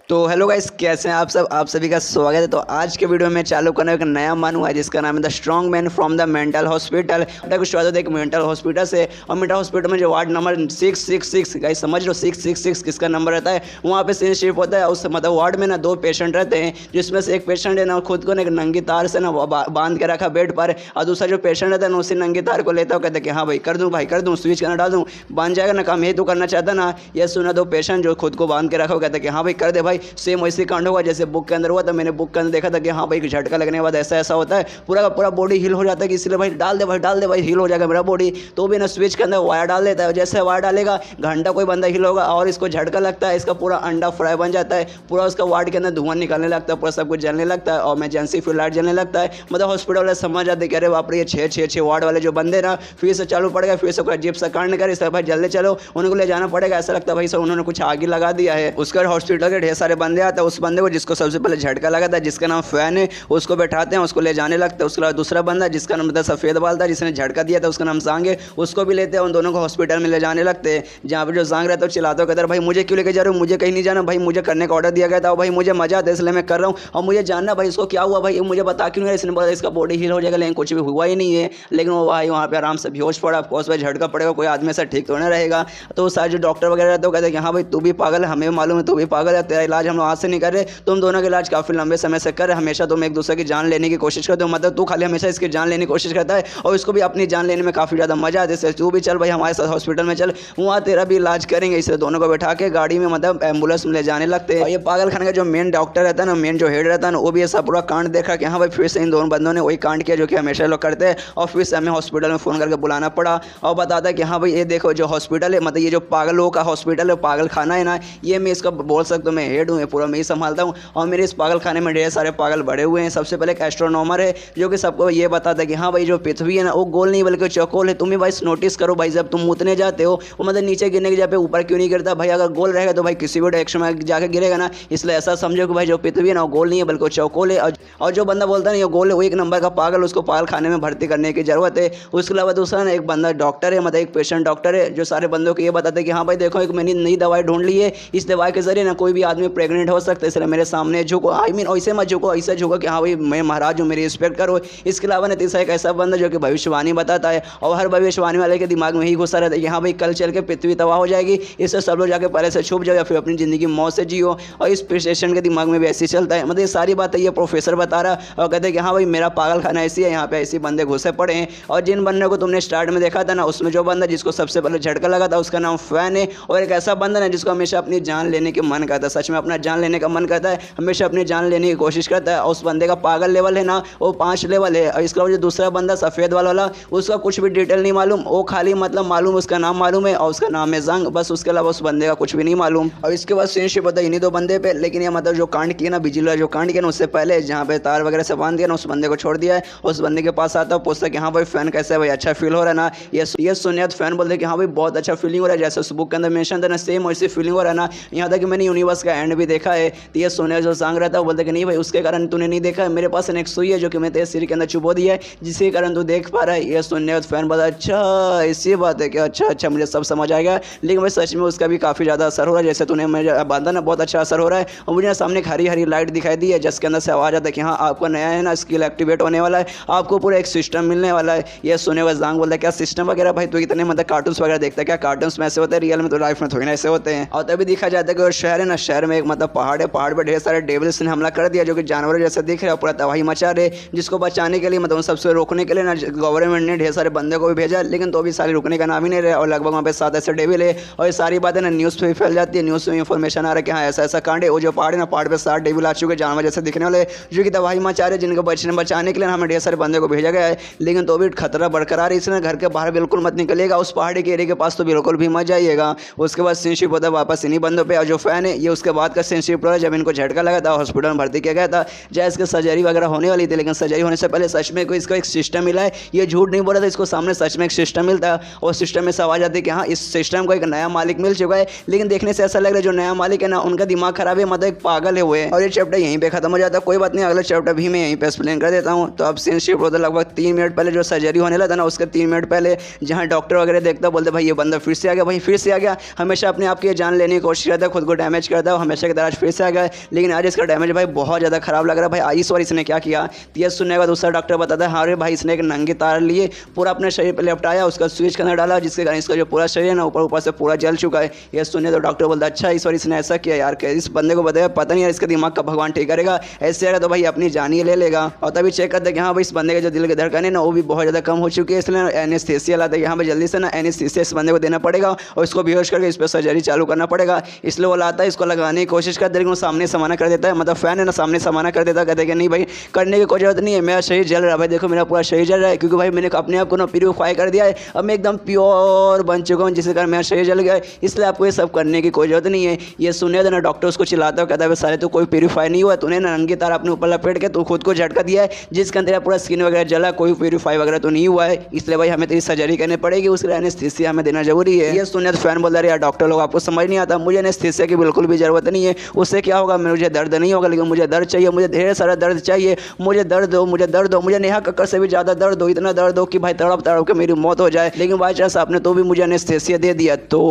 तो hello guys, कैसे हैं आप सब। आप सभी का स्वागत है। तो आज के वीडियो में चालू करना एक नया मानू है जिसका नाम है the strong man from the mental hospital. कुछ एक मेंटल हॉस्पिटल से, और मेंटल हॉस्पिटल में जो वार्ड नंबर 666, गाइस समझ लो 666 किसका नंबर रहता है। वहाँ पे सीन शिफ्ट होता है। उस मतलब वार्ड में ना 2 पेशेंट रहते हैं, जिसमें से एक पेशेंट है ना खुद को ना एक नंगी तार से ना बांध के रखा बेड पर, और दूसरा जो पेशेंट रहता है ना उसी नंगी तार को लेता है, कहते कि हाँ भाई कर दूँ, भाई कर दूँ, स्विच करना डाल दूँ, बांध जाएगा ना, काम यही तो करना चाहता ना। ये सुना 2 पेशेंट जो खुद को बांध के रखा, कहते कि हाँ भाई कर दे भाई। सेम वैसे होगा जैसे बुक के अंदर हुआ था। मैंने बुक के अंदर देखा था कि हाँ भाई झटका लगने के बाद ऐसा ऐसा होता है, पूरा का पूरा बॉडी हिल हो जाता है, कि इसलिए भाई डाल दे भाई हिल हो जाएगा मेरा बॉडी। तो भी ना स्विच के अंदर वायर डाल देता है। जैसे वायर डालेगा घंटा कोई बंदा हिल होगा और इसको झटका लगता है, इसका पूरा अंडा फ्राई बन जाता है, पूरा उसका वार्ड के अंदर धुआं निकलने लगता है, पूरा सब कुछ जलने लगता है और इमरजेंसी फिर लाइट जलने लगता है। मतलब हॉस्पिटल वाले समझ जाते कि अरे बाप रे, ये 6 वार्ड वाले जो बंदे ना फिर से चालू पड़ेगा, फिर से अजीब सा कांड करे, इस भाई जल्दी चलो उनको ले जाना पड़ेगा। ऐसा लगता है भाई सब उन्होंने कुछ आगे लगा दिया है। उसके हॉस्पिटल के ढेर सारे बंदे आते हैं, उस बंदे को जिसको सबसे पहले झटका लगा था, जिसका नाम फैन है, उसको बैठाते हैं, उसको ले जाने लगते हैं। उसके बाद दूसरा बंदा जिसका नाम था सफ़ेद बाल था, जिसने झटका दिया था, उसका नाम जांग है, उसको भी लेते हैं। उन दोनों को हॉस्पिटल में ले जाने लगते हैं, जहाँ पर जो जांग रहता है चिल्लाता है, कहता है भाई मुझे क्यों लेके जा रहे हो, मुझे कहीं नहीं जाना भाई, मुझे करने का ऑर्डर दिया गया था, भाई मुझे मजा आता है इसलिए मैं कर रहा हूँ, और मुझे जानना भाई इसको क्या हुआ भाई, मुझे बता क्यों नहीं। इसने बोला इसका बॉडी हील हो जाएगा, लेकिन कुछ भी हुआ ही नहीं है। लेकिन वो भाई वहाँ पे आराम से बेहोश पड़ा। ऑफकोर्स भाई झटका पड़ेगा, कोई आदमी से ठीक तो नहीं रहेगा। तो सारे जो डॉक्टर वगैरह रहते हैं कहते हैं कि हाँ भाई तू भी पागल है, हमें मालूम है तू भी पागल है, तेरा इलाज हम आज से नहीं कर रहे, तुम दोनों का इलाज काफ़ी लंबे समय से कर, हमेशा तुम एक दूसरे की जान लेने की कोशिश करते हो। मतलब तू खाली हमेशा इसकी जान लेने की कोशिश करता है और इसको भी अपनी जान लेने में काफ़ी ज़्यादा मजा आता है। तू भी चल भाई हमारे साथ हॉस्पिटल में चल, वहाँ तेरा भी इलाज करेंगे। इसलिए दोनों को बैठा के गाड़ी में मतलब एम्बुलेंस में ले जाने लगते हैं। और ये पागल खाने का जो मेन डॉक्टर रहता है ना, मेन जो हेड रहता है ना, वो भी ऐसा पूरा कांड देखा कि हाँ भाई फिर से इन दोनों बंदों ने वही कांड किया जो कि हमेशा लोग करते हैं। और फिर से हमें हॉस्पिटल में फ़ोन करके बुलाना पड़ा और बताता है कि हाँ भाई ये देखो जो हॉस्पिटल है, मतलब ये जो पागलों का हॉस्पिटल है, पागल खाना है ना, ये मैं इसका बोल सकता हूँ मैं हेड हूँ, पूरा मैं ही संभालता हूँ। और मेरे इस पागल खाने में ढेर सारे पागल बढ़े हुए हैं। सबसे पहले एक एस्ट्रोनॉमर है जो कि सबको ये बताता है कि हाँ भाई जो पृथ्वी है ना वो गोल नहीं बल्कि चौकोर है। तुम भी भाई नोटिस करो भाई, जब तुम मुतने जाते हो वो मतलब नीचे गिरने की जगह पे ऊपर क्यों नहीं गिरता भाई। अगर गोल रहेगा तो भाई किसी भी डायरेक्शन में जाकर गिरेगा ना। इसलिए ऐसा समझो कि भाई जो पृथ्वी है ना वो गोल नहीं है बल्कि चौकोर है। और जो बंदा बोलता नहीं ये गोल है वो 1 नंबर का पागल, उसको पागल खाने में भर्ती करने की जरूरत है। उसके अलावा दूसरा ना एक बंदा डॉक्टर है, मतलब एक पेशेंट डॉक्टर है जो सारे बंदों को ये बताते हैं कि हाँ भाई देखो एक मैंने नई दवाई ढूंढ ली है, इस दवाई के जरिए ना कोई भी आदमी प्रेग्नेंट हो सकता है, इसलिए मेरे सामने झुको। आई मीन ऐसे मत झुको, ऐसे झुको कि हाँ भाई मैं महाराज हूँ, मेरी रिस्पेक्ट करो। इसके अलावा ना तीसरा एक ऐसा बंदा जो कि भविष्यवाणी बताता है, और हर भविष्यवाणी वाले के दिमाग में ही घुसा रहता है कि हाँ भाई कल चल के पृथ्वी तबाह हो जाएगी, इससे सब लोग जाके पहले से छुप जाओ या फिर अपनी ज़िंदगी मौत से जियो। और इस पेशेंट के दिमाग में भी ऐसे चलता है। मतलब ये सारी बातें ये प्रोफेसर बता रहा और कहते हैं कि हाँ भाई मेरा पागल खाना ऐसी है, यहाँ पे ऐसे बंदे घुसे पड़े हैं। और जिन बंदे को तुमने स्टार्ट में देखा था ना, उसमें जो बंदा जिसको सबसे पहले झटका लगा था उसका नाम फैन है। और एक ऐसा बंदा है जिसको हमेशा अपनी जान लेने की मन करता है, सच में अपना जान लेने का मन करता है, हमेशा अपनी जान लेने की कोशिश करता है। और उस बंदे का पागल लेवल है ना वो 5 लेवल है। और इसका जो दूसरा बंदा सफ़ेद वाला उसका कुछ भी डिटेल नहीं मालूम, वो खाली मतलब मालूम उसका नाम मालूम है और उसका नाम है जंग, बस उसके अलावा उस बंदे का कुछ भी नहीं मालूम। और इसके बाद सीनशिप होता है इन्हीं 2 बंदे पे। लेकिन ये मतलब जो कांड किया ना, बिजली जो कांड किया ना, उससे पहले जहाँ पे तार वगैरह से बांध दिया ना, उस बंदे को छोड़ दिया है। उस बंदे के पास आता है, पूछता है कि हाँ भाई फैन कैसा है भाई, अच्छा फील हो रहा है ना। ये सुनिए फैन बोलते हैं कि हाँ भाई बहुत अच्छा फीलिंग हो रहा है, जैसे उस बुक के अंदर मेंशन था ना सेम वैसी फीलिंग हो रहा है ना। यहाँ तक कि मैंने यूनिवर्स का एंड भी देखा है। तो ये सोने जो सांग रहता है वो बोलते कि नहीं भाई उसके कारण तूने नहीं देखा है, मेरे पास एक सुई है जो कि मैं तेरे सिर के अंदर चुबो दिया है जिसके कारण तू देख पा रहा है। ये सुनने फैन बोला अच्छा ऐसी बात है कि अच्छा मुझे सब समझ आएगा। लेकिन भाई सच में उसका भी काफ़ी ज़्यादा असर हो रहा है, जैसे तूने मुझे बांधा ना बहुत अच्छा असर हो रहा है। और मुझे सामने हरी हरी लाइट दिखाई दी है जिसके अंदर से आवाज़ आता है कि हाँ आपका नया है ना स्किल एक्टिवेट होने वाला है, आपको पूरा एक सिस्टम मिलने वाला है। ये सुने हुए जांग बोलता है क्या सिस्टम वगैरह भाई, तो इतने मतलब कार्टून्स वगैरह देखता है क्या, कार्टून्स में ऐसे होते हैं, रियल में तो लाइफ में थोड़ी ना ऐसे होते हैं। और तभी दिखा जाता है कि वो शहर है ना, शहर में एक मतलब पहाड़ है, पहाड़ पर ढेर सारे डेविल्स ने हमला कर दिया जो कि जानवरों जैसे दिख रहे हैं, पूरा तबाही मचा रहे। जिसको बचाने के लिए मतलब सबसे रोकने के लिए ना गवर्नमेंट ने ढेर सारे बंदे को भी भेजा, लेकिन तो भी सारे रुकने का नाम ही नहीं रहे। और लगभग वहाँ पे 7 ऐसे डेविल है और ये सारी बातें ना न्यूज़ पे भी फैल जाती है, न्यूज़ में इंफॉर्मेशन आ रहा है कि हाँ ऐसा ऐसा कांड है। वो जो पहाड़ है ना, पहाड़ पे 7 डेविल आ चुके जानवर जैसे दिखने वाले जो कि तबाही मचा रहे, जिनको बचाने के लिए हमें ढेर सारे बंदे को भेजा गया है। लेकिन तो भी खतरा बरकरार है, इसलिए घर के बाहर बिल्कुल मत निकलिएगा, उस पहाड़ी के एरिया के पास तो बिल्कुल भी मत जाइएगा। उसके बाद सीनशिप होता है वापस इन्हीं बंदों पे। और जो फैन है ये उसके बाद का सीनशिप रहा जब इनको झटका लगा था, हॉस्पिटल में भर्ती किया गया था, जैसे इसकी सर्जरी वगैरह होने वाली थी। लेकिन सर्जरी होने से पहले सच में कोई इसको एक सिस्टम मिला है, ये झूठ नहीं बोला था, इसको सामने सच में एक सिस्टम मिलता है। और सिस्टम में से आवाज़ आती है कि हाँ इस सिस्टम को एक नया मालिक मिल चुका है। लेकिन देखने से ऐसा लग रहा है जो नया मालिक है ना उनका दिमाग खराब है, मतलब एक पागल है हुए। और ये चैप्टर यहीं पे खत्म हो जाता है। कोई बात नहीं, अगला चैप्टर भी मैं यहीं पे एक्सप्लेन कर देता हूँ। तो अब सीन शिफ्ट होता है लगभग 3 मिनट पहले जो सर्जरी होने लगा था ना, उसके 3 मिनट पहले जहाँ डॉक्टर वगैरह देखता बोलते भाई ये बंदा फिर से आ गया, भाई फिर से आ गया। हमेशा अपने आप की जान लेने की कोशिश करता है, खुद को डैमेज करता है, हमेशा हमेशा की तरह आज फिर से आ गया, लेकिन आज इसका डैमेज भाई बहुत ज़्यादा खराब लग रहा है भाई। इस बार इसने क्या किया, तो ये सुनने के बाद दूसरा डॉक्टर बताता है हाँ रे भाई इसने एक नंगे तार लिए पूरा अपने शरीर पर लपटाया, उसका स्विच के अंदर डाला, जिसके कारण इसका जो पूरा शरीर है ना ऊपर ऊपर से पूरा जल चुका है। ये सुनने तो डॉक्टर बोलता है अच्छा इस बार इसने ऐसा किया यार, इस बंदे को बताया पता नहीं यार इसका दिमाग का भगवान ठीक करेगा, ऐसे आएगा तो भाई अपनी जान ही ले लेगा। और तभी चेक करते कि हाँ भाई इस बंदे के जो दिल के धड़कन है ना वो भी बहुत ज़्यादा कम हो चुकी है, इसलिए एनेस्थीसिया लाते हैं यहाँ पे जल्दी से ना एनेस्थीसिया इस बंदे को देना पड़ेगा और इसको बेहोश करके इस पर सर्जरी चालू करना पड़ेगा। इसलिए वो लाता है, इसको लगाने की कोशिश करता है लेकिन वो सामने समाना कर देता है, मतलब फैन है ना सामने समाना कर देता है, कहते हैं कि नहीं भाई करने की कोई जरूरत नहीं है, मेरा शरीर जल रहा है भाई, देखो मेरा पूरा शरीर जल रहा है क्योंकि भाई मैंने अपने आप को ना प्यूरीफाई कर दिया है, अब मैं एकदम प्योर बन चुका हूँ जिसके कारण मेरा शरीर जल गया है, इसलिए आपको ये सब करने की कोई जरूरत नहीं है। ये सुने तो ना डॉक्टर उसको चिल्लाता है, कहता है सारे तो कोई प्यूरीफाई नहीं हुआ, तूने ना नंगी तार अपने ऊपर लपेट के तो खुद को झटका दिया है जिसके अंदर पूरा स्किन वगैरह जला, कोई प्यूरीफाई वगैरह तो नहीं हुआ है, इसलिए भाई हमें तेरी सर्जरी करनी पड़ेगी, उसके एनेस्थीसिया हमें देना जरूरी है। ये सुने तो फैन बोल रहा है यार डॉक्टर लोग आपको समझ नहीं आता, मुझे एनेस्थीसिया की बिल्कुल भी जरूरत नहीं है, उससे क्या होगा मुझे दर्द नहीं होगा, लेकिन मुझे दर्द चाहिए, मुझे ढेर सारा दर्द चाहिए, मुझे दर्द दो, मुझे दर्द दो, मुझे नेहा कक्कर से भी ज़्यादा दर्द दो, इतना दर्द दो कि भाई तड़प तड़प के मेरी मौत हो जाए, लेकिन बाई चांस आपने तो भी मुझे एनेस्थीसिया दे दिया तो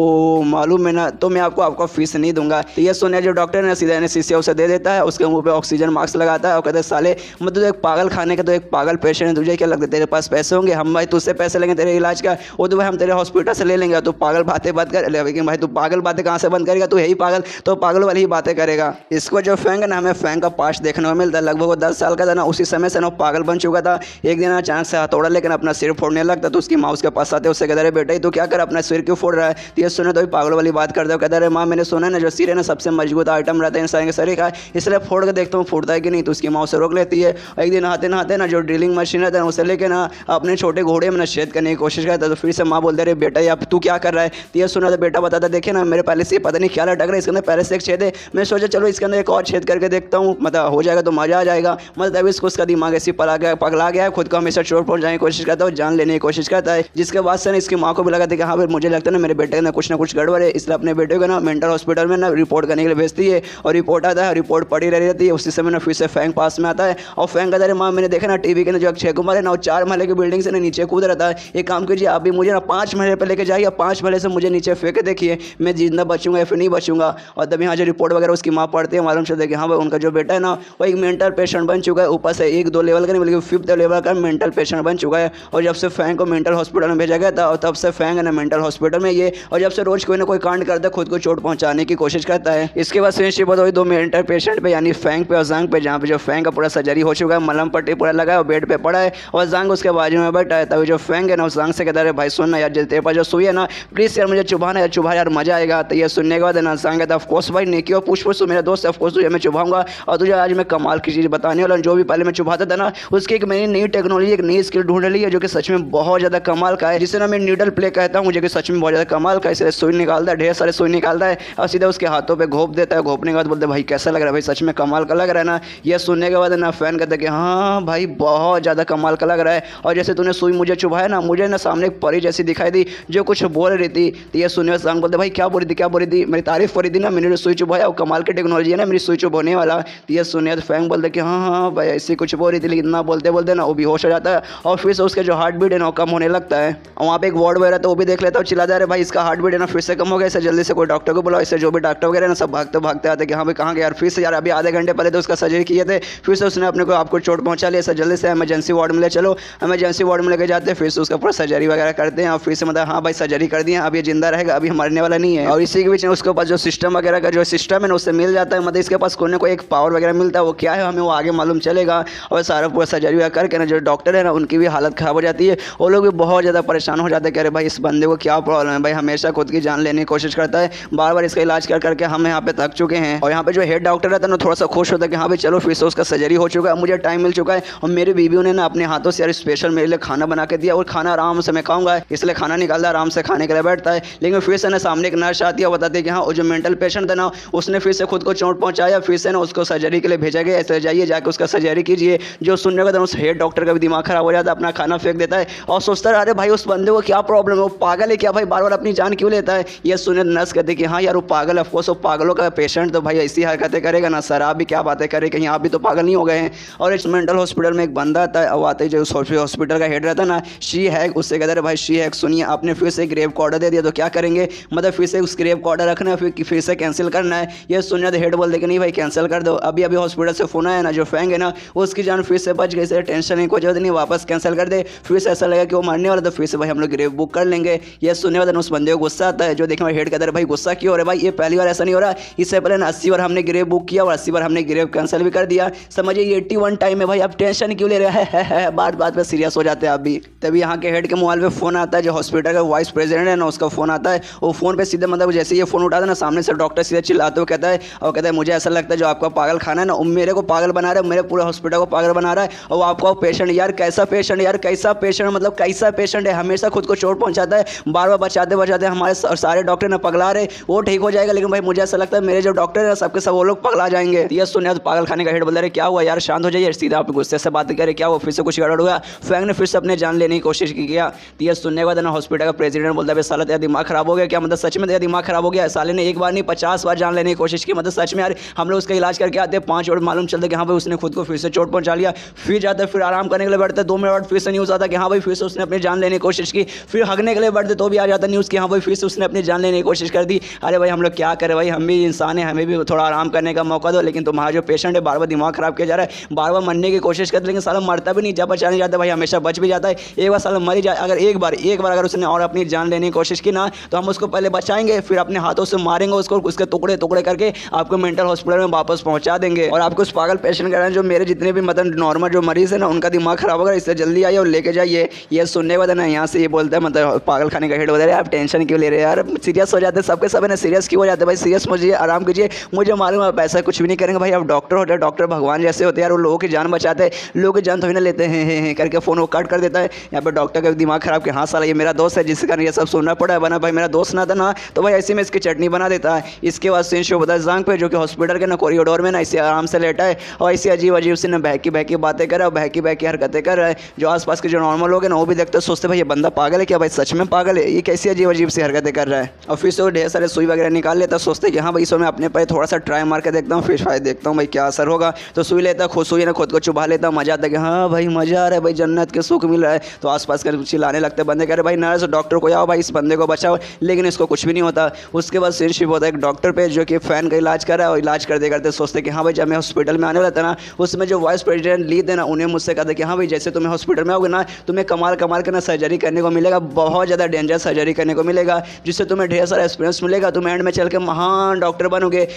मालूम है ना, तो मैं आपको आपका फीस नहीं दूंगा। तो ये सुने जो डॉक्टर ने सीधा एनेस्थीसिया उसे दे देता है, उसके मुंह पे ऑक्सीजन मास्क लगाता है और कहते हैं साले मतलब एक पागल खाने का तो एक पागल पेशेंट है, तुझे क्या लगता है तेरे पास पैसे होंगे, हम भाई तुझसे पैसे लेंगे तेरे इलाज का, वो तो भाई हम तेरे हॉस्पिटल से ले लेंगे, तो पागल बातें बंद कर, लेकिन भाई तू पागल बातें कहाँ से बंद करेगा, तू यही पागल तो पागल वाली ही बातें करेगा। इसको जो फैंग है ना हमें फैंग का पास्ट देखने को मिलता है, लगभग वो 10 साल का था ना, उसी समय से ना पागल बन चुका था। एक दिन अचानक से हथौड़ा लेकिन अपना सिर फोड़ने लगता, तो उसकी माँ उसके पास आते उससे कहते बेटा ही तो क्या कर अपना सिर क्यों फोड़ रहा है, तो ये सुने तो पागल वाली बात करते हो, कहता है माँ मैंने सुना ना जो सिर है ना सबसे मजबूत आइटम रहता है इंसान के शरीर का, इसलिए फोड़ के देखता हूँ फूटता है कि नहीं, तो उसकी माँ उसे रोक लेती है। एक दिन नहाते नहाते ना जो ड्रिलिंग मशीन रहता है उसे लेके ना अपने छोटे घोड़े में ना छेद करने की कोशिश करता है, तो फिर से माँ बोलते रहे बेटा अब तू क्या कर रहा है, तो ये सुना तो बेटा बताता देखिए ना मेरे पहले से पता नहीं क्या लटक रहा है, इसके अंदर पहले से एक छेद है, मैं सोचा चलो इसके अंदर एक और छेद करके देखता हूँ, मतलब हो जाएगा तो मजा आ जाएगा, मतलब तभी इसको उसका दिमाग ऐसी पगला गया है, खुद को हमेशा चोट पहुंचाने की कोशिश करता है और जान लेने की कोशिश करता है, जिसके बाद से इसकी माँ को भी लगा था कि हाँ भाई मुझे लगता है ना मेरे बेटे ना कुछ गड़बड़ है, इसलिए अपने बेटे को ना मेंटल हॉस्पिटल में ना रिपोर्ट करने के लिए भेजती है और रिपोर्ट आता है, रिपोर्ट पड़ी रहती है, उसी समय ना फिर से फैंग पास में आता है और फैंग कहता है माँ मैंने देखा ना टीवी के ना जो अक्षय कुमार है ना वो 4 महले की बिल्डिंग से ना नीचे कूद रहता है, एक काम कीजिए आप भी मुझे ना 5 महले पर लेके जाइए, 5 महले से मुझे नीचे फेंक देखिए मैं जिंदा बचूंगा या फिर नहीं बचूंगा। और तब यहाँ जो रिपोर्ट वगैरह उसकी माँ पढ़ती है मालूम चलता है कि हाँ भाई उनका जो बेटा है ना वो एक मेंटल पेशेंट बन चुका है, ऊपर से 1-2 लेवल का नहीं बल्कि 5th लेवल का मेंटल पेशेंट बन चुका है। और जब से फैंग को मेंटल हॉस्पिटल में भेजा गया था और तब से फैंग है ना मेंटल हॉस्पिटल में ये, और जब से रोज कोई ना कोई कांड करता है खुद को चोट पहुंचाने की कोशिश करता है। इसके बाद फ्रेंडशिप हुई 2 मेंटल पेशेंट पे यानी फैंग पे और जांग पे, जहाँ पे जो फैंग का पूरा सर्जरी हो चुका है, मलहम पट्टी पूरा लगा है और बेड पे पड़ा है और जांग उसके बाजू में बैठा है। तभी जो फैंग है ना उस जांग से कहता है भाई सुन ना यार तेरे पास जो सुई है ना प्लीज़ यार मुझे चुभाना यार, चुभा यार मजा आएगा। तो ये सुनने के बाद ना जांग कहता ऑफकोर्स भाई नहीं क्यों पूछ मेरा दोस्त है, ऑफकोर्स तुझे मैं चुभाऊंगा और तुझे आज मैं कमाल की चीज़ बताने वाला, जो भी पहले मैं चुभाता था ना उसकी एक मैंने नई टेक्नोलॉजी एक नई स्किल ढूंढ ली है जो कि सच में बहुत ज़्यादा कमाल का है, जिसे ना मैं नीडल प्ले कहता हूँ, जो कि सच में बहुत ज़्यादा कमाल का है। इसलिए सुई निकालता है, ढेर सारे सुई निकालता है और सीधा उसके हाथों पे घोप देता है, घोपने के बाद बोलते भाई कैसा लग रहा है, भाई सच में कमाल का लग रहा है ना। ये सुनने के बाद ना फैन कहता है कि हाँ भाई बहुत ज़्यादा कमाल का लग रहा है, और जैसे तूने सुई मुझे चुभाया ना मुझे ना सामने एक परी जैसी दिखाई दी जो कुछ बोल रही थी। तो ये सुनने वाले बोलते भाई क्या बोल रही थी, क्या बोल रही थी, मेरी तारीफ हो रही थी ना, मैंने जो सुई चुभाया वो कमाल की टेक्नोलॉजी है ना मेरी सुई चुभाने वाला। तो ये सुनने तो फैंग बोलते कि हाँ भाई ऐसी कुछ बोल रही थी, लेकिन ना बोलते बोलते ना वो बेहोश हो जाता है और फिर से उसके जो हार्ट बीट है ना वो कम होने लगता है। और वहाँ पे एक वार्ड वगैरह तो वो भी देख लेता है, चिल्ला जा रहा है भाई इसका हार्ट बीट है ना फिर से कम हो गया, इसे जल्दी से कोई डॉक्टर को बुलाओ। इससे जो भी डॉक्टर वगैरह ना सब भागते भागते आते कि हाँ भाई कहाँ गया यार, फिर से यार अभी आधे घंटे पहले तो उसका सर्जरी किए थे, फिर से उसने अपने को आपको चोट पहुँचा लिया, सर जल्दी से इमरजेंसी वार्ड में ले चलो। इमरजेंसी वार्ड में लेके जाते हैं, फिर से उसका पूरा सर्जरी वगैरह करते हैं और फिर से मतलब हाँ भाई सर्जरी कर दिया, अब ये जिंदा रहेगा, अभी मरने वाला नहीं है। और इसी के बीच में उसके पास जो सिस्टम वगैरह का जो सिस्टम है ना उससे मिल जाता है, मतलब इसके पास कोई ना कोई एक पावर वगैरह मिलता है, वो क्या है हमें वो आगे मालूम चलेगा। और सारा पूरा सर्जरी वगैरह करके ना जो डॉक्टर है ना उनकी भी हालत ख़राब हो जाती है, वो लोग भी बहुत ज़्यादा परेशान हो जाते हैं कि अरे भाई इस बंदे को क्या प्रॉब्लम है, भाई हमेशा खुद की जान लेने की कोशिश करता है, बार बार इसका इलाज कर करके हम यहाँ पे थक चुके हैं। और यहाँ पे जो हेड डॉक्टर रहता है ना थोड़ा सा खुश होता है कि हाँ भाई चलो फिर से उसका सर्जरी हो चुका है, मुझे टाइम मिल चुका है। और मेरी बीवी ने ना अपने हाथों से यार स्पेशल मेरे लिए खाना बना के दिया और खाना आराम से मैं खाऊंगा, इसलिए खाना निकालता आराम से खाने के लिए बैठता है। लेकिन फिर से ना सामने एक नर्स आती है, बताती है कि हाँ वो जो मेंटल पेशेंट था ना उसने फिर से खुद को चोट पहुंचाया, फिर से ना उसको सर्जरी के लिए भेजा गया, ऐसे जाइए जाके उसका सर्जरी कीजिए। जो सुनने का था उस हेड डॉक्टर का भी दिमाग खराब हो जाता है, अपना खाना फेंक देता है और सोचता है अरे भाई उस बंदे को क्या प्रॉब्लम है, वो पागल है क्या भाई, बार बार अपनी जान क्यों लेता है। ये सुने नर्स कहते कि हाँ यार वो पागल है, ऑफकोर्स वो पागलों का पेशेंट तो भाई ऐसी हरकतें करेगा ना, सर आप भी क्या बातें करें, कहीं आप भी तो पागल नहीं हो गए हैं। और इस मेंटल हॉस्पिटल में एक बंदा आता है, अब आते ही जो उस हॉस्पिटल का हेड रहता है ना शी हैक, उससे कहते हैं भाई शी हैक सुनिए आपने फिर से ग्रेव का ऑर्डर दे दिया तो क्या करेंगे, मतलब फिर से उस ग्रेव का ऑर्डर रखना है, फिर से कैंसिल करना है। ये सुनने हेड बोलते कि नहीं भाई कैंसिल कर दो, अभी अभी हॉस्पिटल से फोन आया ना, जो फैंग है ना उसकी जान फिर से बच गई, इसलिए टेंशन नहीं, कोई जरूरत नहीं, वापस कैंसिल कर दे। फिर से ऐसा लगा कि वो मारने वाला, तो फिर से भाई हम लोग ग्रेव बुक कर लेंगे। ये सुनने वाले उस बंदे को गुस्सा आता है, जो देखने हेड कहता है भाई गुस्सा क्यों हो रहा है भाई, ये पहली बार ऐसा नहीं हो रहा, इससे पहले 80 बार हमने ग्रेव बुक किया और 80 बार हमने ग्रेव कैंसिल भी कर दिया, समझिए ये 81 टाइम है भाई, आप टेंशन क्यों ले रहे हैं, बात बात पे सीरियस हो जाते हैं आप भी। तभी यहाँ के हेड के मोबाइल पे फोन आता है, जो हॉस्पिटल का वाइस प्रेसिडेंट है ना उसका फोन आता है। वो फोन पे सीधे मतलब जैसे ये फोन उठाता है ना, सामने से डॉक्टर सीधे चिल्लाते हुए कहता है, और कहता है मुझे ऐसा लगता है जो आपका पागल खाना है ना, मेरे को पागल बना रहा है, मेरे पूरे हॉस्पिटल को पागल बना रहा है, और आपका पेशेंट यार कैसा पेशेंट, यार कैसा पेशेंट, मतलब कैसा पेशेंट है, हमेशा खुद को चोट पहुंचाता है, बार बार बचाते बचाते हमारे सारे डॉक्टर ना पगला रहे, वो ठीक हो जाएगा, लेकिन भाई मुझे ऐसा लगता है मेरे जो डॉक्टर है सबके सब वो लोग पगला जाएंगे। ये सुनिए तो पागल खाने का हेड बोल रहे क्या हुआ यार, शांत हो जाइए, सीधा आप गुस्से से बात करें, क्या हुआ, फिर से कुछ गड़बड़ हुआ, फैंग ने फिर से अपने जान लेने की कोशिश की किया। ये सुनने के बाद ना हॉस्पिटल का प्रेसिडेंट बोलता है साला तेरा दिमाग खराब हो गया क्या, मतलब सच में तेरा दिमाग खराब हो गया, साले ने एक बार नहीं 50 बार जान लेने की कोशिश की, मतलब सच में यार हम लोग उसका इलाज करके आते हैं 5 मिनट मालूम चलता है कि हाँ भाई उसने खुद को फिर से चोट पहुंचा लिया, फिर जाता है फिर आराम करने के लिए बैठता है, 2 मिनट बाद फिर से न्यूज़ आता है कि हाँ भाई फिर से उसने अपनी जान लेने की कोशिश की, फिर हगने के लिए बैठते तो भी आ जाता न्यूज़ कि हाँ भाई फिर से उसने अपनी जान लेने की कोशिश कर दी। अरे भाई हम लोग क्या करें भाई, हम भी इंसान है, हमें भी थोड़ा आराम करने का मौका दो, लेकिन तुम्हारा जो पेशेंट है बार बार दिमाग खराब किया जा रहा है, बार बार मरने की कोशिश करते, लेकिन साला मरता भी नहीं, जब बचाने जाता है भाई हमेशा बच भी जाता है, एक बार साला मर ही जाए, अगर एक बार अगर उसने और अपनी जान लेने की कोशिश की ना, तो हम उसको पहले बचाएंगे, फिर अपने हाथों से मारेंगे उसको, उसके टुकड़े टुकड़े करके आपको मेंटल हॉस्पिटल में वापस पहुंचा देंगे। और आपको उस पागल पेशेंट कह रहे हैं जो मेरे जितने भी मतलब नॉर्मल जो मरीज है ना उनका दिमाग खराब होगा, इससे जल्दी आइए और लेके जाइए। ये सुनने के बाद ना यहाँ से ये बोलता है मतलब पागल खाने का हेड बोल रहे हैं आप टेंशन क्यों ले रहे हैं यार, सीरियस हो जाते हैं सबके सब है ना, सीरियस क्यों हो जाते हैं भाई, सीरियस मुझे आराम कीजिए, मुझे मालूम है आप ऐसा कुछ भी नहीं करेंगे भाई, आप डॉक्टर होते हैं, डॉक्टर भगवान जैसे होते हैं यार, वो लोगों की जान बचाते हैं, लोगों की जान थोड़ी ना लेते हैं करके फ़ोन वो कट कर देता है। यहाँ पर डॉक्टर का दिमाग खराब कि हाँ साला ये मेरा दोस्त है जिसके कारण ये सब सुनना पड़ा है, बना भाई मेरा दोस्त ना था ना तो भाई ऐसे में इसकी चटनी बना देता है। इसके बाद सीन शो होता है जांग पे, जो कि हॉस्पिटल के ना कॉरिडोर में ना इसे आराम से लेटा है और ऐसी अजीब अजीब से ना बहकी बहकी बातें कर रहा है, बहकी बहकी हरकतें कर रहा है, जो आसपास के जो नॉर्मल लोग हैं ना वो भी देखते सोचते भाई ये बंदा पागल है क्या, भाई सच में पागल है, ये कैसी अजीब अजीब सी हरकतें कर रहा है। और फिर से वो ढेर सारे सुई वगैरह निकाल लेता, सोचते कि हाँ भाई इसमें अपने पर थोड़ा सा ट्राई मार के देखता हूँ, फिर शायद देखता हूँ भाई क्या असर होगा, तो सुई लेता, खुद सुई ना खुद को चुभा लेता, मजा आता है कि हाँ भाई मजा आ रहा है भाई, जन्नत के सुख मिल रहा है। तो आसपास के चिल्लाने लगते बंदे, कह रहे भाई नर्स डॉक्टर को आओ भाई इस बंदे को बचाओ, लेकिन इसको कुछ भी नहीं होता। उसके बाद सीन शिफ्ट होता है एक डॉक्टर पे जो कि फैन का इलाज कर रहा है, और इलाज करते करते सोचते कि हाँ भाई जब मैं हॉस्पिटल में आने वाला था ना, उसमें जो वाइस प्रेसिडेंट लीड है ना उन्हें मुझसे कहता कि हाँ भाई जैसे तुम्हें हॉस्पिटल में आओगे ना तुम्हें कमाल कमाल के ना सर्जरी करने को मिलेगा, बहुत ज़्यादा डेंजर सर्जरी करने को मिलेगा, जिससे तुम्हें ढेर सारा एक्सपीरियंस मिलेगा, तुम एंड में चल के महान डॉक्टर बनोगे।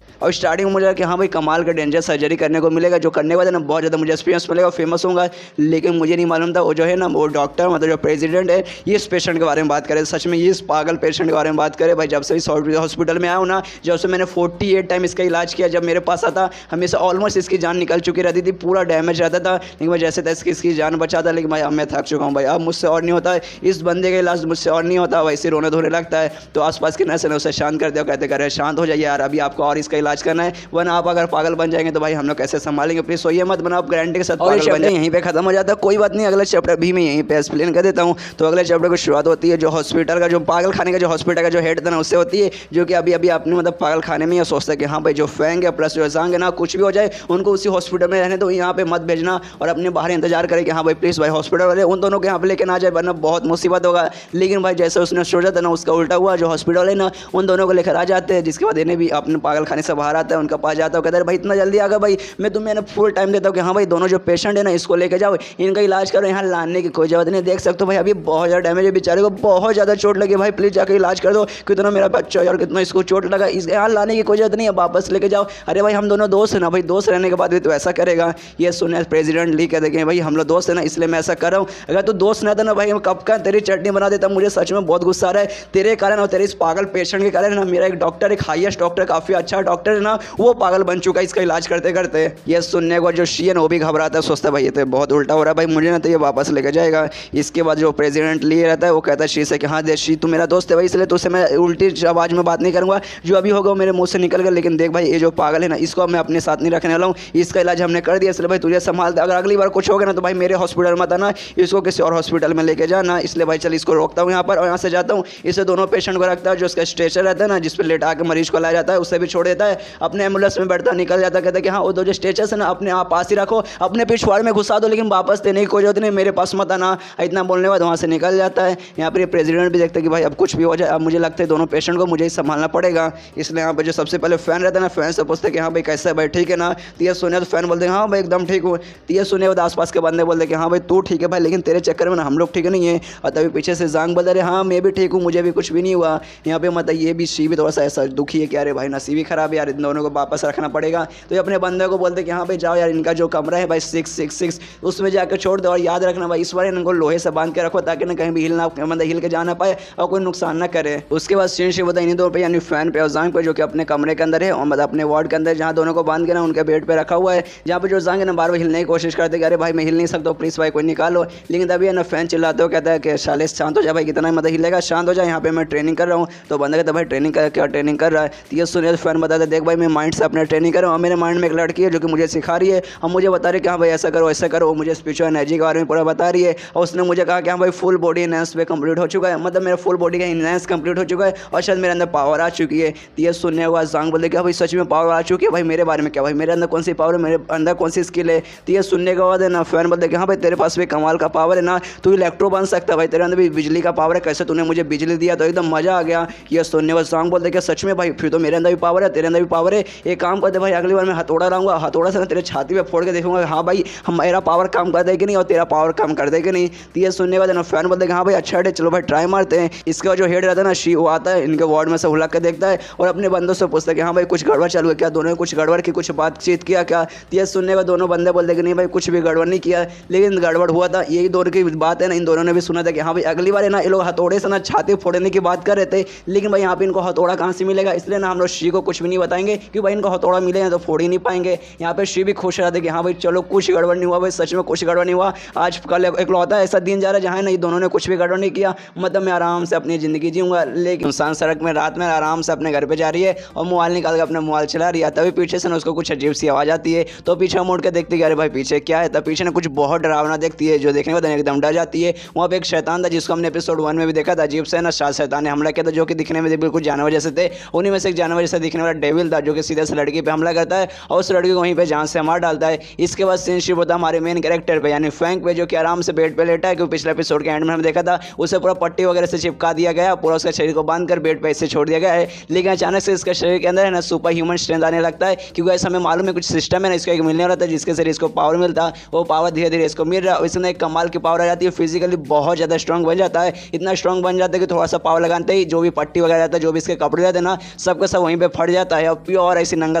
और स्टार्टिंग में मुझे लगा कि हाँ भाई कमाल का डेंजर सर्जरी करने को मिलेगा, जो करने के बाद ना बहुत ज़्यादा मुझे एक्सपीरियंस मिलेगा, फेमस होगा, लेकिन मुझे नहीं मालूम था वो जो है ना वो डॉक्टर मतलब जो प्रेसिडेंट है ये इस पेशेंट के बारे में बात करे, सच में ये इस पागल पेशेंट के बारे में बात करे। भाई जब से इस हॉस्पिटल में आया हूँ ना, जब से मैंने 48 टाइम इसका इलाज किया, जब मेरे पास आता हमेशा ऑलमोस्ट इसकी जान निकल चुकी रहती थी, पूरा डैमेज रहता था, लेकिन मैं जैसे तैसे इसकी जान बचाता, लेकिन भाई अब मैं थक चुका हूँ भाई, अब मुझसे और नहीं होता है, इस बंदे का इलाज मुझसे और नहीं होता, वैसे रोने धोने लगता है। तो आसपास के नर्स ने उसे शांत कर दिया, कहते कर रहे शांत हो जाइए यार, अभी आपको और इसका इलाज करना है, आप अगर पागल बन जाएंगे तो भाई हम लोग कैसे संभालेंगे, प्लीज सोइए मत, बना आप गारंटी के साथ पागल बन जाए। यहीं पे खत्म हो जाता है, कोई बात नहीं, अगले चैप्टर भी मैं यहीं पे एक्सप्लेन कर देता हूँ। तो अगले चैप्टर की शुरुआत होती है जो हॉस्पिटल का जो पागल खाने का जो हॉस्पिटल का जो हेड था ना उससे होती है, जो कि अभी अभी आपने मतलब पागल खाने में ये सोचता है कि हाँ भाई जो फैंग है प्लस जो सांग है ना कुछ भी हो जाए उनको उसी हॉस्पिटल में रहने दो, यहाँ पे मत भेजना, और अपने बाहर इंतजार करे कि हाँ भाई प्लीज़ भाई हॉस्पिटल वाले उन दोनों के यहाँ पे लेके ना जाए वरना बहुत मुसीबत होगा। लेकिन भाई जैसे उसने सोचा था ना उसका उल्टा हुआ, जो हॉस्पिटल वाले ना उन दोनों को लेकर आ जाते हैं, जिसके बाद इन्हें भी अपने पागल खाने से बाहर आता है, उनका पास जाता है, कहता है भाई इतना जल्दी आ गया भाई, मैं तुम्हें ना फुल टाइम देता हूँ कि हाँ भाई दोनों जो पेशेंट है ना इसको लेके जाओ, इनका इलाज करो, यहाँ लाने की कोई जरूरत नहीं, देख सकते हो भाई अभी बहुत ज़्यादा डैमेज है, बेचारे को बहुत ज़्यादा चोट लगी, भाई प्लीज़ जाकर इलाज कर दो, कितना मेरा बच्चा है और कितना इसको चोट लगा, इस यहाँ लाने की कोई जरूरत नहीं है, वापस लेके जाओ। अरे भाई हम दोनों दोस्त हैं ना भाई, दोस्त रहने के बाद भी तो ऐसा करेगा। ये सुने प्रेसिडेंट ली कहते कि भाई हम लोग दोस्त है ना इसलिए मैं ऐसा कर रहा हूँ, अगर तो दोस्त ना था ना भाई कब का तेरी चटनी बना देता, मुझे सच में बहुत गुस्सा आ रहा है तेरे कारण और तेरे इस पागल पेशेंट के कारण ना, मेरा एक डॉक्टर एक हाईएस्ट डॉक्टर काफ़ी अच्छा डॉक्टर है ना वो पागल बन चुका है इसका इलाज करते करते। ये सुनने को जो शी है ना वो भी घबराता है, सोचता है भाई ये तो बहुत उल्टा हो रहा है भाई, मुझे ना तो ये वापस लेके जाएगा। इसके बाद जो प्रेसिडेंट लिए रहता है वो कहता है शी से कि हाँ देख शी तू मेरा दोस्त है भाई, इसलिए तुझसे मैं उल्टी आवाज़ में बात नहीं करूँगा, जो अभी होगा वो मेरे मुँह से निकल गया, लेकिन देख भाई ये जो पागल है ना इसको मैं अपने साथ नहीं रखने वाला हूँ, इसका इलाज हमने कर दिया, इसलिए भाई तुझे संभालता, अगर अगली बार कुछ होगा ना तो भाई मेरे हॉस्पिटल मत आना, इसको किसी और हॉस्पिटल में लेके जाना, इसलिए भाई चल इसको रोकता हूँ यहाँ पर और यहाँ से जाता हूँ। इसे दोनों पेशेंट को रखता है, जो उसका स्ट्रेचर रहता है ना जिस पर लेटा के मरीज को लाया जाता है उससे भी छोड़ देता है, अपने एम्बुलेंस में बैठता निकल जाता, कहता कि हाँ वो दो जो स्टेचर्स है ना अपने आप पास ही रखो, अपने पिछवाड़ में घुसा दो, लेकिन वापस देने की कोई जरूरत नहीं, मेरे पास मत आना। इतना बोलने के बाद वहाँ से निकल जाता है। यहाँ पर प्रेसिडेंट भी देखता है कि भाई अब कुछ भी हो जाए, अब मुझे लगता है दोनों पेशेंट को मुझे ही संभालना पड़ेगा। इसलिए यहाँ पर जो सबसे पहले फैन रहता है ना, फैन से पूछते कि हाँ भाई कैसे है भाई, ठीक है ना। तो ये सुने तो फैन बोलते हैं हाँ भाई एकदम ठीक हूँ। तो ये सुने बाद आसपास के बंदे बोलते कि हाँ भाई तू ठीक है भाई, लेकिन तेरे चक्कर में ना हम लोग ठीक नहीं है। और तभी पीछे से जांग बोल रहे हाँ मैं भी ठीक हूँ, मुझे भी कुछ भी नहीं हुआ। यहाँ पे मतलब ये भी शी भी थोड़ा सा ऐसा दुखी है कि अरे भाई नसीब ही खराब है यार, इन दोनों को वापस रखना पड़ेगा। तो ये अपने बंदे को बोलते कि हाँ भाई जाओ यार, इनका जो कमरा है भाई 666 उसमें जाकर छोड़ दो, और याद रखना भाई इस बार इनको लोहे से बांध के रखो ताकि ना कहीं भी हिल के जा ना पाए और कोई नुकसान ना करे। उसके बाद सीन से बताया इन दोनों पे यानी फैन पे और जांग पे जो कि अपने कमरे के अंदर है, और मतलब अपने वार्ड के अंदर जहाँ दोनों को बांध के ना उनके बेड पे रखा हुआ है, जहाँ पे जो जांग है ना बार बार हिलने की कोशिश करते कि अरे भाई मैं हिल नहीं सकता, प्लीज़ भाई कोई निकालो। लेकिन तभी है ना फैन चिल्लाते हो, कहता है कि शालिश शांत हो जाए भाई, कितना मतलब हिलेगा, शांत हो जाए, यहाँ पे मैं ट्रेनिंग कर रहा हूँ। तो बंदा कहता है भाई ट्रेनिंग कर, क्या ट्रेनिंग कर रहा है। तो ये सुनिए तो फैन बताता है देख भाई मैं माइंड से अपना ट्रेनिंग कर रहा हूँ, और मेरे माइंड में एक लड़की है जो कि मुझे सिखा रही है, और मुझे बता रही है कि हाँ भाई ऐसा करो ऐसा करो, वो मुझे स्पिरिचुअल एनर्जी के बारे में पूरा बता रही है। और उसने मुझे कहा कि हाँ भाई फुल बॉडी इनहेंस पे कंप्लीट हो चुका है, मतलब मेरा फुल बॉडी का इनहेंस कंप्लीट हो चुका है, और शायद मेरे अंदर पावर आ चुकी है। तो ये सुनने के बाद जांग बोलते कि भाई सच में पावर आ चुकी है भाई, मेरे बारे में क्या भाई, मेरे अंदर कौन सी पावर है, मेरे अंदर कौन सी स्किल है। तो ये सुनने के बाद है ना फैन बोलते कि हाँ भाई तेरे पास भी कमाल का पावर है ना, तू इलेक्ट्रो बन सकता है भाई, तेरे अंदर भी बिजली का पावर है, कैसे तूने मुझे बिजली दिया। तो एकदम मजा आ गया। ये सुनने के बाद जांग बोलते कि सच में भाई फिर तो मेरे अंदर भी पावर है, तेरे अंदर भी पावर है। एक काम करते भाई अगली बार मैं हथौड़ा लाऊंगा, हथौड़ा से ना तेरे छाती पे फोड़ के देखूंगा हाँ भाई मेरा पावर काम कर दे कि नहीं, और तेरा पावर काम कर दे कि नहीं। तो ये सुनने के बाद ना फैन बोलते कि हाँ भाई अच्छा है चलो भाई ट्राई मारते हैं। इसका जो हेड रहता है ना शी, वो आता है इनके वार्ड में से हुलक के देखता है और अपने बंदों से पूछता है कि हाँ भाई कुछ गड़बड़ चालू है क्या, दोनों ने कुछ गड़बड़ की, कुछ बातचीत किया क्या। तो ये सुनने के दोनों बंदे बोलते कि नहीं भाई कुछ भी गड़बड़ नहीं किया, लेकिन गड़बड़ हुआ था, यही दोनों की बात है ना, इन दोनों ने भी सुना था कि हाँ भाई अगली बार है ना ये लोग हथौड़े से ना छाती फोड़ने की बात कर रहे थे, लेकिन भाई यहाँ पे इनको हथौड़ा कहाँ से मिलेगा, इसलिए ना हम लोग शी को कुछ भी नहीं बताएंगे कि भाई इनको हथौड़ा मिले तो फोड़ ही नहीं पाएंगे। यहाँ पे शी भी खुश रहते कि हाँ भाई चलो कुछ गड़बड़ नहीं हुआ भाई, सच में कुछ गड़बड़ नहीं हुआ। आज कल एक लौता ऐसा दिन जा रहा है जहाँ ना ये दोनों ने कुछ भी गड़बड़ नहीं किया, मतलब मैं आराम से अपनी ज़िंदगी जीऊँगा। लेकिन इंसान सड़क में रात में आराम से अपने घर पे जा रही है और मोबाइल निकाल के अपना मोबाइल चला रही है, तभी पीछे से ना उसको कुछ अजीब सी आवाज़ आती है। तो पीछे मुड़ के देखती है अरे भाई पीछे क्या है, तब पीछे ना कुछ बहुत डरावना देखती है, जो देखने के बाद एकदम डर जाती है। वहाँ पे एक शैतान था जिसको हमने एपिसोड 1 में भी देखा था, अजीब से ना शैतान ने हमला किया था, जो कि दिखने में बिल्कुल जानवर जैसे थे। उन्हीं में से एक जानवर जैसे दिखने वाला डेविल था जो कि सीधे से लड़की पे हमला करता है और उस लड़की को वहीं पे जान से मार डालता है। इसके बाद सीन शिफ्ट होता है हमारे मेन कैरेक्टर पे यानी फ्रैंक पे, जो कि आराम से बेड पे लेटा है, क्योंकि पिछले एपिसोड के एंड में हमने देखा था उसे पूरा पट्टी वगैरह से चिपका दिया गया, पूरा उसका शरीर को बांधकर बेड पे ऐसे छोड़ दिया गया है। लेकिन अचानक से इसके शरीर के अंदर है ना सुपर ह्यूमन स्ट्रेंथ आने लगता है, क्योंकि ऐसा हमें मालूम है कुछ सिस्टम है ना इसका एक मिलने वाला था जिसके जरिए इसको पावर मिलता है, वो पावर धीरे धीरे इसको मिल रहा है। इसमें एक कमाल की पावर आ जाती है, फिजिकली बहुत ज़्यादा स्ट्रॉन्ग बन जाता है, इतना स्ट्रॉन्ग बन जाता है कि थोड़ा सा पावर लगाते ही जो भी पट्टी वगैरह रहता है, जो भी इसके कपड़े रहते हैं ना, सबका सब वहीं पे फट जाता है और प्योर ऐसी नंगा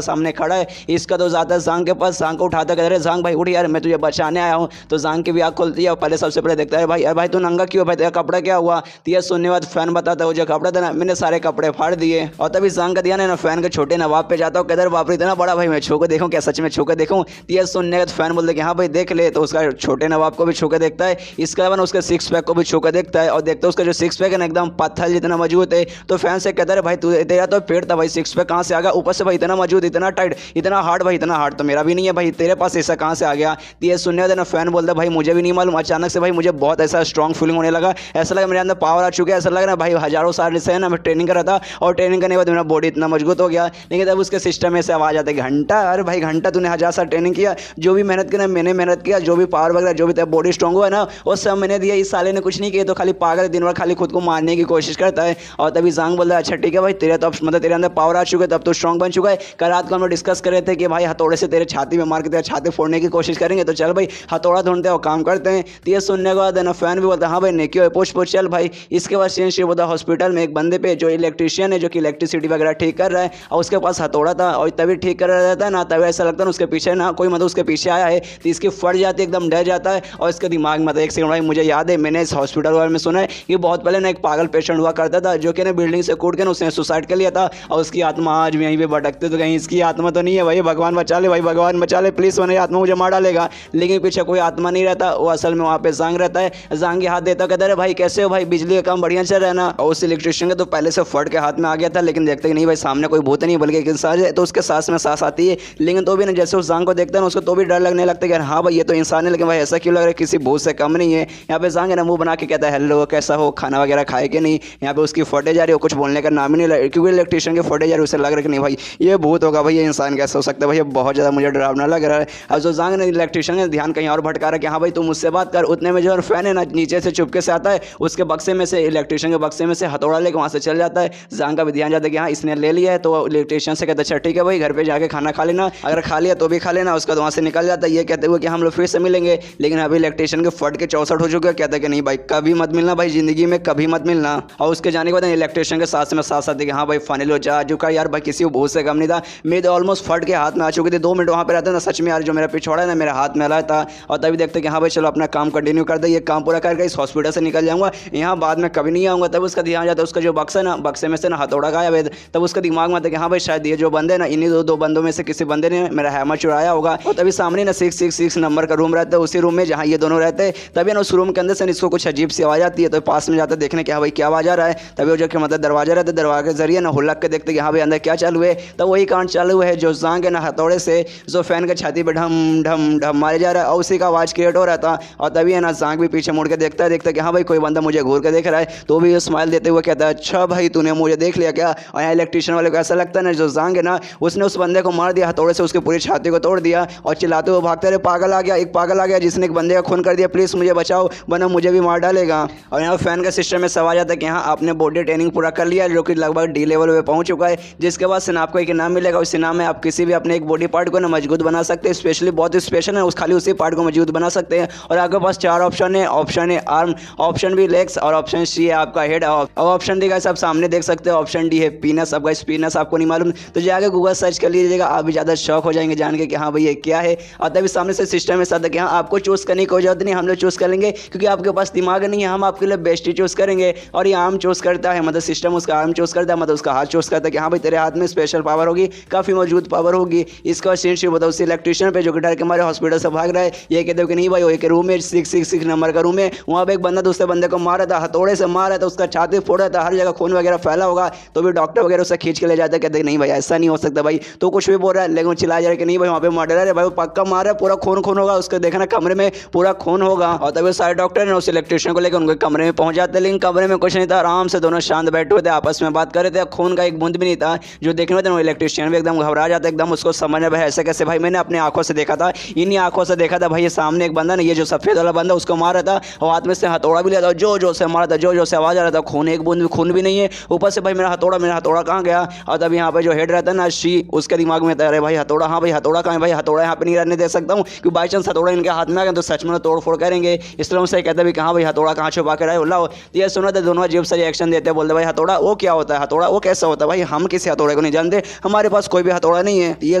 सामने खड़ा है। इसका तो ज़्यादा जांग के पास, जांग को उठाता कहते रहे जांग भाई उठ यार मैं तुझे बचाने आया हूँ। तो जांग की भी आँख खुलती है और पहले सबसे पहले देखता है भाई यार भाई तू नंगा क्यों, भाई तेरा कपड़ा क्या हुआ। तो यह सुनने बाद फैन बताता है वो जो कपड़ा था ना मैंने सारे कपड़े फाड़ दिए। और तभी जांग का ध्यान है ना फैन के छोटे नवाब पे जाता हूँ, कहते बाप रे इतना बड़ा भाई मैं छू के देखूँ क्या, सच में छू के देखूँ। तो यह सुनने का फैन बोलते कि हाँ भाई देख ले, तो उसका छोटे नवाब को भी छू के देखता है, इसके अलावा उसके सिक्स पैक को भी छू के देखता है और देखता है उसका जो सिक्स पैक है ना एकदम पत्थर जितना मजबूत है। तो फैन से कहता है भाई तू तेरा तो पेड़ था भाई, सिक्स पैक कहाँ से आ गया, ऊपर से भाई इतना मजबूत, इतना टाइट, इतना हार्ड, भाई इतना हार्ड तो मेरा भी नहीं है भाई, तेरे पास ऐसा कहाँ से आ गया। तो ये सुनने वाले ना फैन बोलता भाई मुझे भी नहीं मालूम, अचानक से भाई मुझे बहुत ऐसा स्ट्रॉन्ग फीलिंग होने लगा, ऐसा लगा मेरे अंदर पावर आ चुका है, ऐसा लग रहा भाई हजारों साल से है ना मैं ट्रेनिंग कर रहा था और ट्रेनिंग करने के बाद मेरा बॉडी इतना मजबूत हो गया। लेकिन तब उसके सिस्टम में से आवाज़ आता है घंटा, अरे भाई घंटा तूने 1000 साल ट्रेनिंग किया, जो भी मेहनत किया मैंने मेहनत किया, जो भी पावर वगैरह जो भी तेरा बॉडी स्ट्रॉन्ग हुआ है ना वो सब मैंने दिया, इस साले ने कुछ नहीं किया, तो खाली पागल दिन भर खाली खुद को मारने की कोशिश करता है। और तभी जांग बोलता है अच्छा ठीक है भाई तेरा तो मतलब तेरे अंदर पावर आ चुका है, तब तो स्ट्रॉन्ग बन चुका है। कल रात को हम लोग डिस्कस कर रहे थे कि भाई हथौड़े से तेरे छाती में मार के तेरा छाती फोड़ने की कोशिश करेंगे, तो चल भाई हथौड़ा ढूंढते हैं और काम करते हैं। तो ये सुनने के बाद ना फैन भी बोलता है हाँ भाई नेकी हो पूछ पूछ चल भाई। इसके बाद सीन शिफ्ट होता है हॉस्पिटल में एक बंदे पे जो इलेक्ट्रिशियन है, जो कि इलेक्ट्रिसिटी वगैरह ठीक कर रहा है और उसके पास हथौड़ा था और तभी ठीक कर रहा था ना, तभी ऐसा लगता है उसके पीछे ना कोई मतलब उसके पीछे आया है, तो इसकी फट जाती है, एकदम डर जाता है और इसके दिमाग में एक सेकंड भाई मुझे याद है मैंने इस हॉस्पिटल वाले में सुना है कि बहुत पहले ना एक पागल पेशेंट हुआ करता था जो कि ना बिल्डिंग से कूद के ना उसने सुसाइड कर लिया था और उसकी आत्मा आज भी यहीं पे भटकते, तो कहीं इसकी आत्मा तो नहीं है भाई, भगवान बचा ले भाई, भगवान बचा ले प्लीज़, वरना आत्मा मुझे मार डालेगा। लेकिन पीछे कोई आत्मा नहीं रहता, वो असल में वहाँ पे जांग रहता है। जांग हाथ देता कहता है भाई कैसे हो भाई, बिजली का काम बढ़िया चल रहा है ना। और उस इलेक्ट्रिशियन का तो पहले से फट के हाथ में आ गया था, लेकिन देखते नहीं भाई सामने कोई भूत नहीं बल्कि एक इंसान है, तो उसके सांस में सांस आती है। लेकिन तो भी ना जैसे उस जांग को देखता है ना उसको तो भी डर लगने लगता है कि हाँ भाई ये तो इंसान है, लेकिन भाई ऐसा क्यों लग रहा है किसी भूत से कम नहीं है। यहाँ पे जांग है ना मुंह बना के कहता है हेलो कैसा हो, खाना वगैरह खाए कि नहीं। यहाँ पे उसकी फुटेज आ रही है, कुछ बोलने का नाम ही नहीं, क्योंकि इलेक्ट्रिशियन की फुटेज आ रही है, उसे लग रहा है कि नहीं भाई ये भूत होगा भाई, ये इंसान कैसे हो सकता है भाई, ये बहुत ज़्यादा मुझे डरावना लग रहा है। अब जो जांग ने इलेक्ट्रिशियन ने ध्यान कहीं और भटका रहा है कि हाँ भाई तुम मुझसे बात कर, उतने में जो फैन है ना नीचे से चुपके से आता है, उसके बक्से में से इलेक्ट्रिशियन के बक्से में से हथौड़ा लेकर वहाँ से चल जाता है। जांग का भी ध्यान जाता है कि हाँ इसने ले लिया है, तो इलेक्ट्रिशियन से कहता है अच्छा ठीक है भाई घर पे जाके खाना खा लेना, अगर खा लिया तो भी खा लेना। उसका वहाँ से निकल जाता है ये कहते हुए कि हम लोग फिर से मिलेंगे। लेकिन अभी इलेक्ट्रिशियन के फट के 64 हो चुके हैं, कहता है कि नहीं भाई कभी मत मिलना भाई, जिंदगी में कभी मत मिलना। और उसके जाने के बाद इलेक्ट्रिशियन के साथ में साथ साथ हाँ भाई फाइनल हो जा चुका यार भाई, किसी को भूत से कम नहीं था। मेरे ऑलमोस्ट फट के हाथ में आ चुकी थी, 2 मिनट वहाँ पे रहते ना सच में यार जो मेरा पिछवाड़ा है ना मेरे हाथ में आ रहा था। और तभी देखते कि हाँ भाई चलो अपना काम कंटिन्यू कर दे, ये काम पूरा करके इस हॉस्पिटल से निकल जाऊंगा, यहाँ बाद में कभी नहीं आऊँगा। तब उसका ध्यान जाता है उसका जो बक्सा है ना, बक्से में से ना हथौड़ा गायब है। तब उसका दिमाग में आता है कि हाँ भाई शायद ये जो बंदे ना इन्हीं दो बंदों में से किसी बंदे ने मेरा हैमर चुराया होगा। और तभी सामने ना 666 नंबर का रूम रहता है, उसी रूम में जहाँ ये दोनों रहते हैं। तभी ना उस रूम के अंदर से इसको कुछ अजीब सी आवाज़ आती है, तो पास में जाता है देखने कि हाँ भाई क्या आवाज़ आ रहा है। तभी वो जो कि मतलब दरवाजा रहता है, दरवाजे के जरिए ना हुलक के देखते कि हाँ भाई अंदर क्या चालू है। तब वही कांड चालू है जो जांग है ना हथौड़े से जो फैन के छाती पे ढम ढम ढम मारे जा रहा है, और उसी का आवाज़ क्रिएट हो रहा था। और तभी है ना जांग भी पीछे मुड़ के देखता है कि हाँ भाई कोई बंदा मुझे घूर के देख रहा है, तो भी स्माइल देते हुए कहता है अच्छा भाई तूने मुझे देख लिया क्या। और यहाँ इलेक्ट्रिशियन वाले को ऐसा लगता है ना जो जांग है ना उसने उस बंदे को मार दिया हथौड़े से, उसकी पूरी छाती को तोड़ दिया और चिल्लाते हुए भागते रहे पागल आ गया, एक पागल आ गया जिसने एक बंदे का खून कर दिया, प्लीज़ मुझे बचाओ वरना मुझे भी मार डालेगा। और यहाँ फैन का सिस्टम में सवाल आता है कि हाँ आपने बॉडी ट्रेनिंग पूरा कर लिया जो कि लगभग डी लेवल पे पहुंच चुका है, जिसके बाद से आपको एक इनाम मिलेगा। उस इनाम में आप किसी भी अपने एक बॉडी पार्ट को ना मजबूत बना सकते हैं, स्पेशली बहुत स्पेशल है खाली उसी पार्ट को मजबूत बना सकते हैं। और आपके पास 4 ऑप्शन है, option A arm, option B legs और ऑप्शन सी है आपका हेड। और ऑप्शन डी का आप सामने देख सकते हैं, ऑप्शन डी है पीनस। आपका इस पीनस आपको नहीं मालूम तो जाकर गूगल सर्च कर लीजिएगा, आप भी ज़्यादा शौक हो जाएंगे जान के कि हाँ भाई ये क्या है। और तभी सामने से सिस्टम में साथ कि हाँ आपको चूज़ करने की कोई जरूरत नहीं, हम लोग चूज़ कर लेंगे क्योंकि आपके पास दिमाग नहीं है, हम आपके लिए बेस्ट ही चूज़ करेंगे। और ये आर्म चूज़ करता है, मतलब सिस्टम उसका आर्म चूज़ करता है, मतलब उसका हाथ चूज़ करता है कि हाँ भाई तेरे हाथ में स्पेशल पावर होगी, काफ़ी मौजूद पावर होगी। इसका सीन बताओ उस इलेक्ट्रिशियन पे जो कि डर के हमारे हॉस्पिटल से भाग रहा है, ये कहते हो कि नहीं भाई वो एक रूम में 666 नंबर का रूम है, वहाँ पे एक बंदा दूसरे बंदे को मारा था, हथौड़े से मारा था, उसका छाती फोड़ा था, हर जगह खून वगैरह फैला होगा। तो भी डॉक्टर वगैरह उसे खींच के ले जाते, कहते नहीं भाई ऐसा नहीं हो सकता भाई, तो कुछ भी बोल रहा है। लेकिन वो चिल्ला जा रहा है कि नहीं भाई वहाँ पे मर्डर है भाई, वो पक्का मार रहा है, पूरा खून खून होगा, उसको देखना कमरे में पूरा खून होगा। और तभी सारे डॉक्टर ने उस इलेक्ट्रिशियन को लेकर उनके कमरे में पहुंच जाते, लेकिन कमरे में कुछ नहीं था, आराम से दोनों शांत बैठे हुए थे, आपस में बात कर रहे थे, खून का एक बूंद भी नहीं था। जो देखने में वो इलेक्ट्रिशियन भी एकदम घबरा जाता है, एकदम उसको समझ में भाई ऐसे कैसे भाई, मैंने अपने आंखों से देखा था, इन्हीं आंखों से देखा था भाई ये सामने एक बंदा ना ये जो सफेद वाला बंदा उसको मार रहा था और हाथ में से हथौड़ा भी लिया था, जो जो से मारा था, जो जो से आवाज आ रहा था, खून एक बूंद खून भी नहीं है, ऊपर से भाई मेरा हथौड़ा कहाँ गया। और तब यहाँ पे जो हेड रहता है ना शी, उसके दिमाग में अरे भाई हथौड़ा, हाँ भाई हथौड़ा कहाँ है भाई, हथौड़ा यहाँ पे नहीं रहने दे सकता हूँ कि बाई चांस हथौड़ा इनके हाथ में आ गया तो सच में तोड़ फोड़ करेंगे। इसलिए उनसे कहते भी कहाँ भाई हथौड़ा कहाँ छुपा कर रहे लाओ। तो ये सुना था दोनों अजीब सा रिएक्शन देते, बोलते भाई हथौड़ा वो क्या होता है, हथौड़ा वो कैसा होता है भाई, हम किसी हथौड़े को नहीं जानते, हमारे पास कोई भी हथौड़ा नहीं है। ये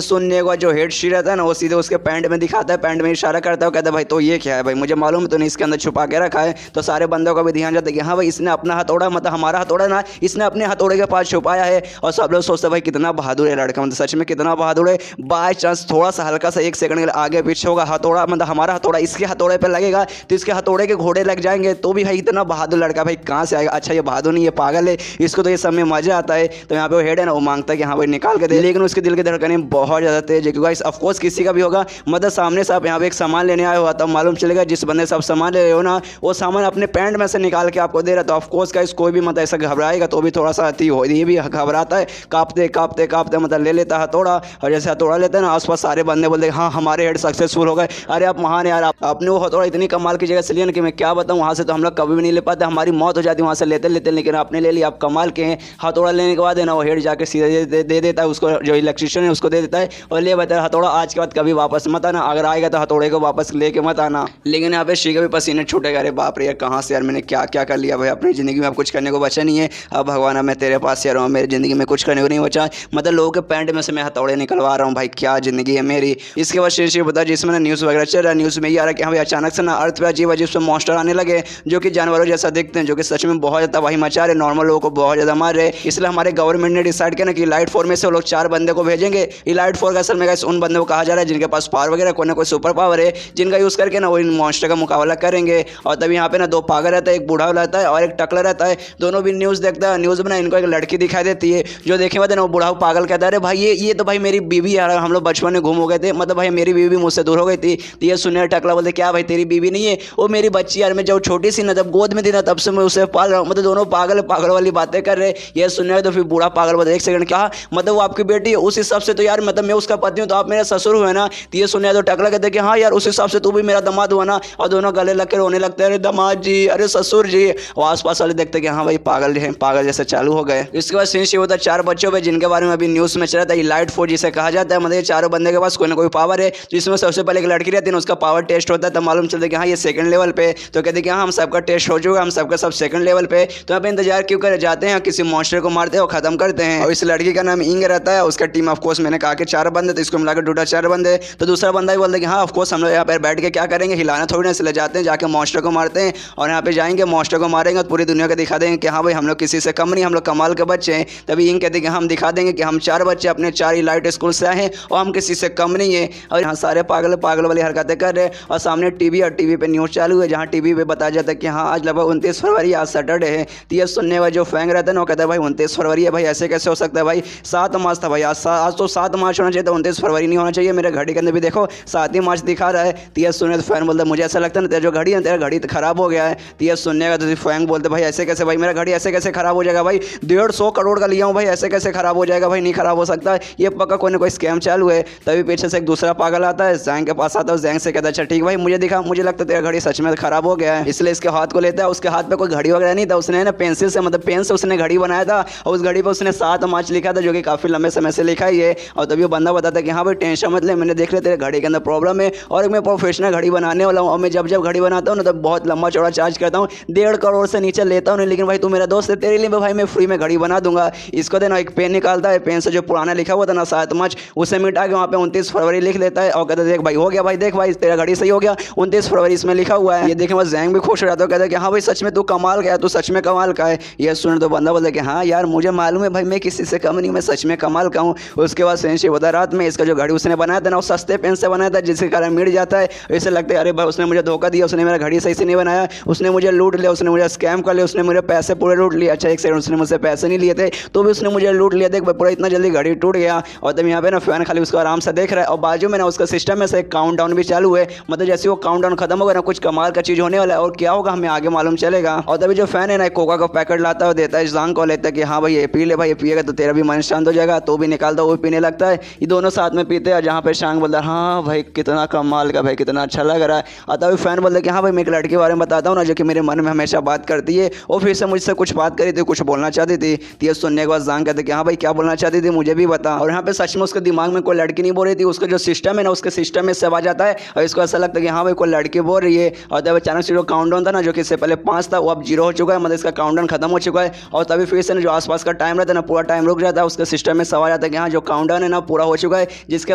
सुनने के बाद जो हेड शी रहता है ना वो सीधे उसके पैंट में दिखाता है, पैंट में इशारा करता है, कहता है भाई तो ये क्या है भाई, मुझे मालूम है तो नहीं इसके अंदर छुपा के रखा है। तो सारे बंदों का भी ध्यान जाता है कि हाँ भाई इसने अपना हथौड़ा, मतलब हमारा हथौड़ा ना, इसने अपने हथौड़े के पास छुपाया है। और सब लोग सोचते भाई कितना बहादुर है लड़का, मतलब सच में कितना बहादुर है। बाय चांस थोड़ा सा हल्का सा 1 सेकंड के लिए आगे पीछे होगा हथौड़ा, मतलब हमारा हथौड़ा इसके हथौड़े पे लगेगा तो इसके हथौड़े के घोड़े लग जाएंगे, तो भी भाई इतना बहादुर लड़का भाई कहाँ से आएगा। अच्छा ये बहादुर नहीं, ये पागल है, इसको तो ये सब में मजा आता है। तो यहाँ पे वो हेड है ना वो मांगता है कि हाँ भाई निकाल के दे, लेकिन उसके दिल के धड़कनें बहुत ज़्यादा तेज है क्योंकि ऑफकोर्स किसी का भी होगा, मतलब सामने से आप यहाँ पे एक सामान लेने आए हो तब मालूम चलेगा जिस बंदे से आप सामान ले रहे हो ना वो सामान अपने पैंट में से निकाल के आपको दे रहा है। तो ऑफकोर्स का कोई भी मतलब ऐसा घबराएगा तो भी थोड़ा सा अति हो, ये भी घबराता है, कांपते कांपते कांपते मतलब ले लेता हथौड़ा। और जैसे हथौड़ा लेते हैं ना आसपास सारे बंदे बोलते हाँ हमारे हेड सक्सेसफुल हो गए, अरे आप महान यार, आपने वो हथौड़ा इतनी कमाल की जगह से लिया कि मैं क्या बताऊँ, वहाँ से तो हम लोग कभी भी नहीं ले पाते, हमारी मौत हो जाती वहाँ से लेते लेते, लेकिन आपने ले लिया, आप कमाल के हैं। हथौड़ा लेने के बाद है ना वो हेड जाके सीधे दे देता है उसको, जो इलेक्ट्रिशियन है उसको दे देता है और ले बताया हथौड़ा आज के बाद कभी वापस मत आना, अगर आएगा तो हथौड़े को वापस लेके मत आना। लेकिन यहाँ पे शी के भी पसीने छूटेगा, अरे बाप रे यार कहाँ से यार मैंने क्या क्या कर लिया भाई, अपनी ज़िंदगी में अब कुछ करने को बचा नहीं है। अब भगवान अब मैं तेरे पास से आ रहा हूँ, मेरी ज़िंदगी में कुछ करने को नहीं बचा, मतलब लोगों के पैंट में से मैं हथौड़े निकलवा रहा हूँ भाई, क्या ज़िंदगी है मेरी। इसके बाद शी बता जिसमें ना न्यूज़ वगैरह चल रहा है, न्यूज़ में ये आ रहा है कि हाँ भाई अचानक से ना अर्थ पे अजीब अजीब से मॉन्स्टर आने लगे जो कि जानवरों जैसा दिखते हैं, जो कि सच में बहुत ज़्यादा तबाही मचा रहे, नॉर्मल लोगों को बहुत ज़्यादा मार रहे। इसलिए हमारे गवर्नमेंट ने डिसाइड किया ना कि लाइट फोर में से वो लोग 4 बंदे को भेजेंगे। ये लाइट फोर का असल में उन बंदों को कहा जा रहा है जिनके पास पावर वगैरह कोई ना कोई सुपर पावर है, जिनका यूज़ करके ना वो इन मॉन्स्टर का मुकाबला करेंगे। और तब यहाँ पे ना 2 पागल रहता है, एक बूढ़ा रहता है और एक टकला रहता है, दोनों भी न्यूज़ देखता है। न्यूज़ में ना इनको एक लड़की दिखाई देती है, जो देखे बाद ना वो बूढ़ा पागल कहता है अरे भाई ये तो भाई मेरी बीवी यार, हम लोग बचपन में घूम हो गए थे, मतलब भाई मेरी बीवी मुझसे दूर हो गई थी। तो ये सुनने टकला बोलते क्या भाई तेरी बीवी नहीं है, वो मेरी बच्ची यार, मैं जब छोटी सी ना जब गोद में थी ना तब से मैं उसे पाल रहा हूँ, मतलब दोनों पागल वाली बातें कर रहे। ये सुनने तो फिर बूढ़ा पागल बोलते 1 सेकंड क्या क्या मतलब वो आपकी बेटी है, उस हिसाब से तो यार मतलब मैं उसका पति हूँ तो आप मेरे ससुर हुए ना। तो ये सुने तो टकला कहते कि हाँ यार उस हिसाब से तू भी मेरा दामाद हुआ ना। और दोनों गले लग के रोने लगते हैं, अरे दामाद जी, अरे ससुर जी। और आसपास वाले देखते कि हाँ भाई पागल है, पागल जैसे चालू हो गए। इसके बाद सीन होता है 4 बच्चों पे, जिनके बारे में अभी न्यूज में चला था, लाइट फोर जिसे कहा जाता है। मतलब ये चारों बंदे के पास कोई ना कोई पावर है, जिसमें सबसे पहले एक लड़की रहती है, उसका पावर टेस्ट होता है, तब मालूम चलता है कि हाँ ये सेकंड लेवल पे। तो कहते कि हाँ हम सबका टेस्ट हो चुका, हम सबका सब सेकंड लेवल पे। तो यहाँ पे इंतजार क्यों कर जाते हैं, किसी मॉन्स्टर को मारते हैं और खत्म करते हैं। और इस लड़की का नाम इंग रहता है, उसका टीम ऑफकोर्स मैंने कहा कि 4 बंदे, तो इसको मिलाकर टोटल 4 बंदे। तो दूसरा बंदा भी बोलता है कि हाँ ऑफकोर्स हम लोग यहाँ पर बैठ के क्या करेंगे, हिलाना थोड़ी ना, इसलिए जाते हैं, जाके मॉन्स्टर को मारते हैं। और यहाँ पे जाएंगे मॉन्स्टर को मारेंगे तो पूरी दुनिया को दिखा देंगे कि हाँ भाई हम लोग किसी से कम नहीं, हम लोग कमाल के बच्चे हैं। तभी इंग कहते हैं कि हम दिखा देंगे कि हम 4 बच्चे अपने 4 इलाइट स्कूल से आए हैं और हम किसी से कम नहीं है। और यहाँ सारे पागल पागल वाली हरकतें कर रहे हैं। और सामने टीवी, और टीवी पे न्यूज़ चालू है, जहाँ टीवी पे बताया जाता है कि हाँ आज लगभग 29 फरवरी, आज सैटरडे है। तो ये सुनने वाला जो फैंग रहता है ना, वो कहता है भाई 29 फरवरी है, भाई ऐसे कैसे हो सकता है, भाई 7 मार्च था भाई, आज तो 7 मार्च होना चाहिए था, 29 फरवरी नहीं होना चाहिए। मेरे घड़ी के अंदर भी देखो 7 ही मार्च दिखा रहा है। तो ये सुनने तो फैन बोलता है मुझे ऐसा लगता है ना तेरा जो घड़ी है, तेरा घड़ी तो खराब हो गया है। तो ये सुनने का तो फैंग बोलते भाई ऐसे कैसे, भाई मेरा घड़ी ऐसे कैसे खराब हो जाएगा, भाई 150 करोड़ का लिया हूँ, भाई ऐसे कैसे खराब हो जाएगा, भाई नहीं खराब हो सकता है, ये पक्का कोई ना कोई स्कैम चालू है। तभी पीछे से एक दूसरा पागल आता है, जैंग के पास आता है, जैंग से कहता है अच्छा ठीक भाई मुझे दिखा, मुझे लगता है तेरा घड़ी सच में खराब हो गया है। इसलिए इसके हाथ को लेता है, उसके हाथ पे कोई घड़ी वगैरह नहीं था, उसने ना पेंसिल से, मतलब पेन से उसने घड़ी बनाया था, और उस घड़ी पर उसने 7 मार्च लिखा था, जो कि काफ़ी लंबे समय से लिखा ही है। और तभी वो बंदा बताता है कि हाँ भाई टेंशन मत ले, मैंने देख लिया तेरे घड़ी के अंदर प्रॉब्लम है, और मैं प्रोफेशनल घड़ी बनाने वाला हूँ, और मैं जब जब घड़ी बनाता हूँ ना तो बहुत लंबा चौड़ा चार्ज करता हूँ, 1.5 करोड़ से नीचे लेता हूँ नहीं। लेकिन भाई तू मेरा दोस्त है, तेरे लिए भाई मैं फ्री में घड़ी बना दूंगा। इसको देना एक पेन निकालता है, पेन से जो पुराना लिखा हुआ था ना 7 मार्च, उसे मिटा के वहाँ पे 29 फरवरी लिख लेता है, और कहता है देख भाई हो गया, भाई देख भाई तेरा घड़ी सही हो गया, 29 फरवरी इसमें लिखा हुआ है। ये देखे बस जैंग भी खुश हो जाता है, कहता है कि हाँ भाई सच में तू कमाल का है, तू सच में कमाल का है। ये सुन तो बंदा बोलता है कि हाँ यार मुझे मालूम है भाई मैं किसी से कम नहीं, मैं सच में कमाल का हूँ। उसके बाद सेंशिप होता रात में, इसका जो घड़ी उसने बनाया था ना वो सस्ते पेन से बनाया था, जिसके कारण मिट जाता है। ऐसे लगता है अरे भाई उसने मुझे धोखा दिया, उसने मेरा घड़ी सही से नहीं बनाया, उसने मुझे लूट लिया, उसने मुझे स्कैम कर लिया, उसने मुझे पैसे पूरे लूट लिए। अच्छा एक सेकंड, उसने मुझसे पैसे नहीं लिए थे तो भी उसने मुझे लूट लिया, देख भाई पूरा इतना जल्दी घड़ी टूट गया। और तब यहाँ पे ना फैन खाली उसको आराम से देख रहा है, और बाजू में ना उसका सिस्टम में से एक काउंटडाउन भी चालू है, मतलब जैसे वो काउंटडाउन खत्म होगा ना कुछ कमाल का चीज़ होने वाला है, और क्या होगा हमें आगे मालूम चलेगा। और तभी जो फैन है ना कोका का पैकेट लाता है, देता है जांग को, लेता है कि हाँ भाई ये पी ले भाई, ये पिएगा तो तेरा भी मन शांत हो जाएगा। तो भी निकालता वो भी पीने लगता है, ये दोनों साथ में पीते हैं। जहाँ पे शांग बोलता है हाँ भाई कितना कमाल का, भाई कितना अच्छा लग रहा है। और तभी फैन बोलता है कि हाँ भाई मैं एक लड़के के बारे में बताता हूँ ना, जो कि मेरे मन में हमेशा बात करती है, और फिर से मुझसे कुछ बात करी थी, कुछ बोलना चाहती थी। तो ये सुनने के बाद जांग कहते कि हाँ भाई क्या बोलना चाहती थी मुझे भी बता। और यहाँ पे सच में उसके दिमाग में कोई लड़की नहीं बोल रही थी, उसका जो सिस्टम है ना उसके सिस्टम में से आवाज आता है, और इसको ऐसा लगता है कि हाँ भाई कोई लड़की बोल रही है। और तब अचानक से जो काउंटडाउन था ना, जो कि इससे पहले 5 था, वो अब 0 हो चुका है, मतलब इसका काउंटडाउन खत्म हो चुका है। और तभी फिर से जो आसपास का टाइम रहता है ना पूरा टाइम रुक जाता है, उसके सिस्टम में सवाल आता है कि हाँ जो काउंटडाउन है ना पूरा हो चुका है, जिसके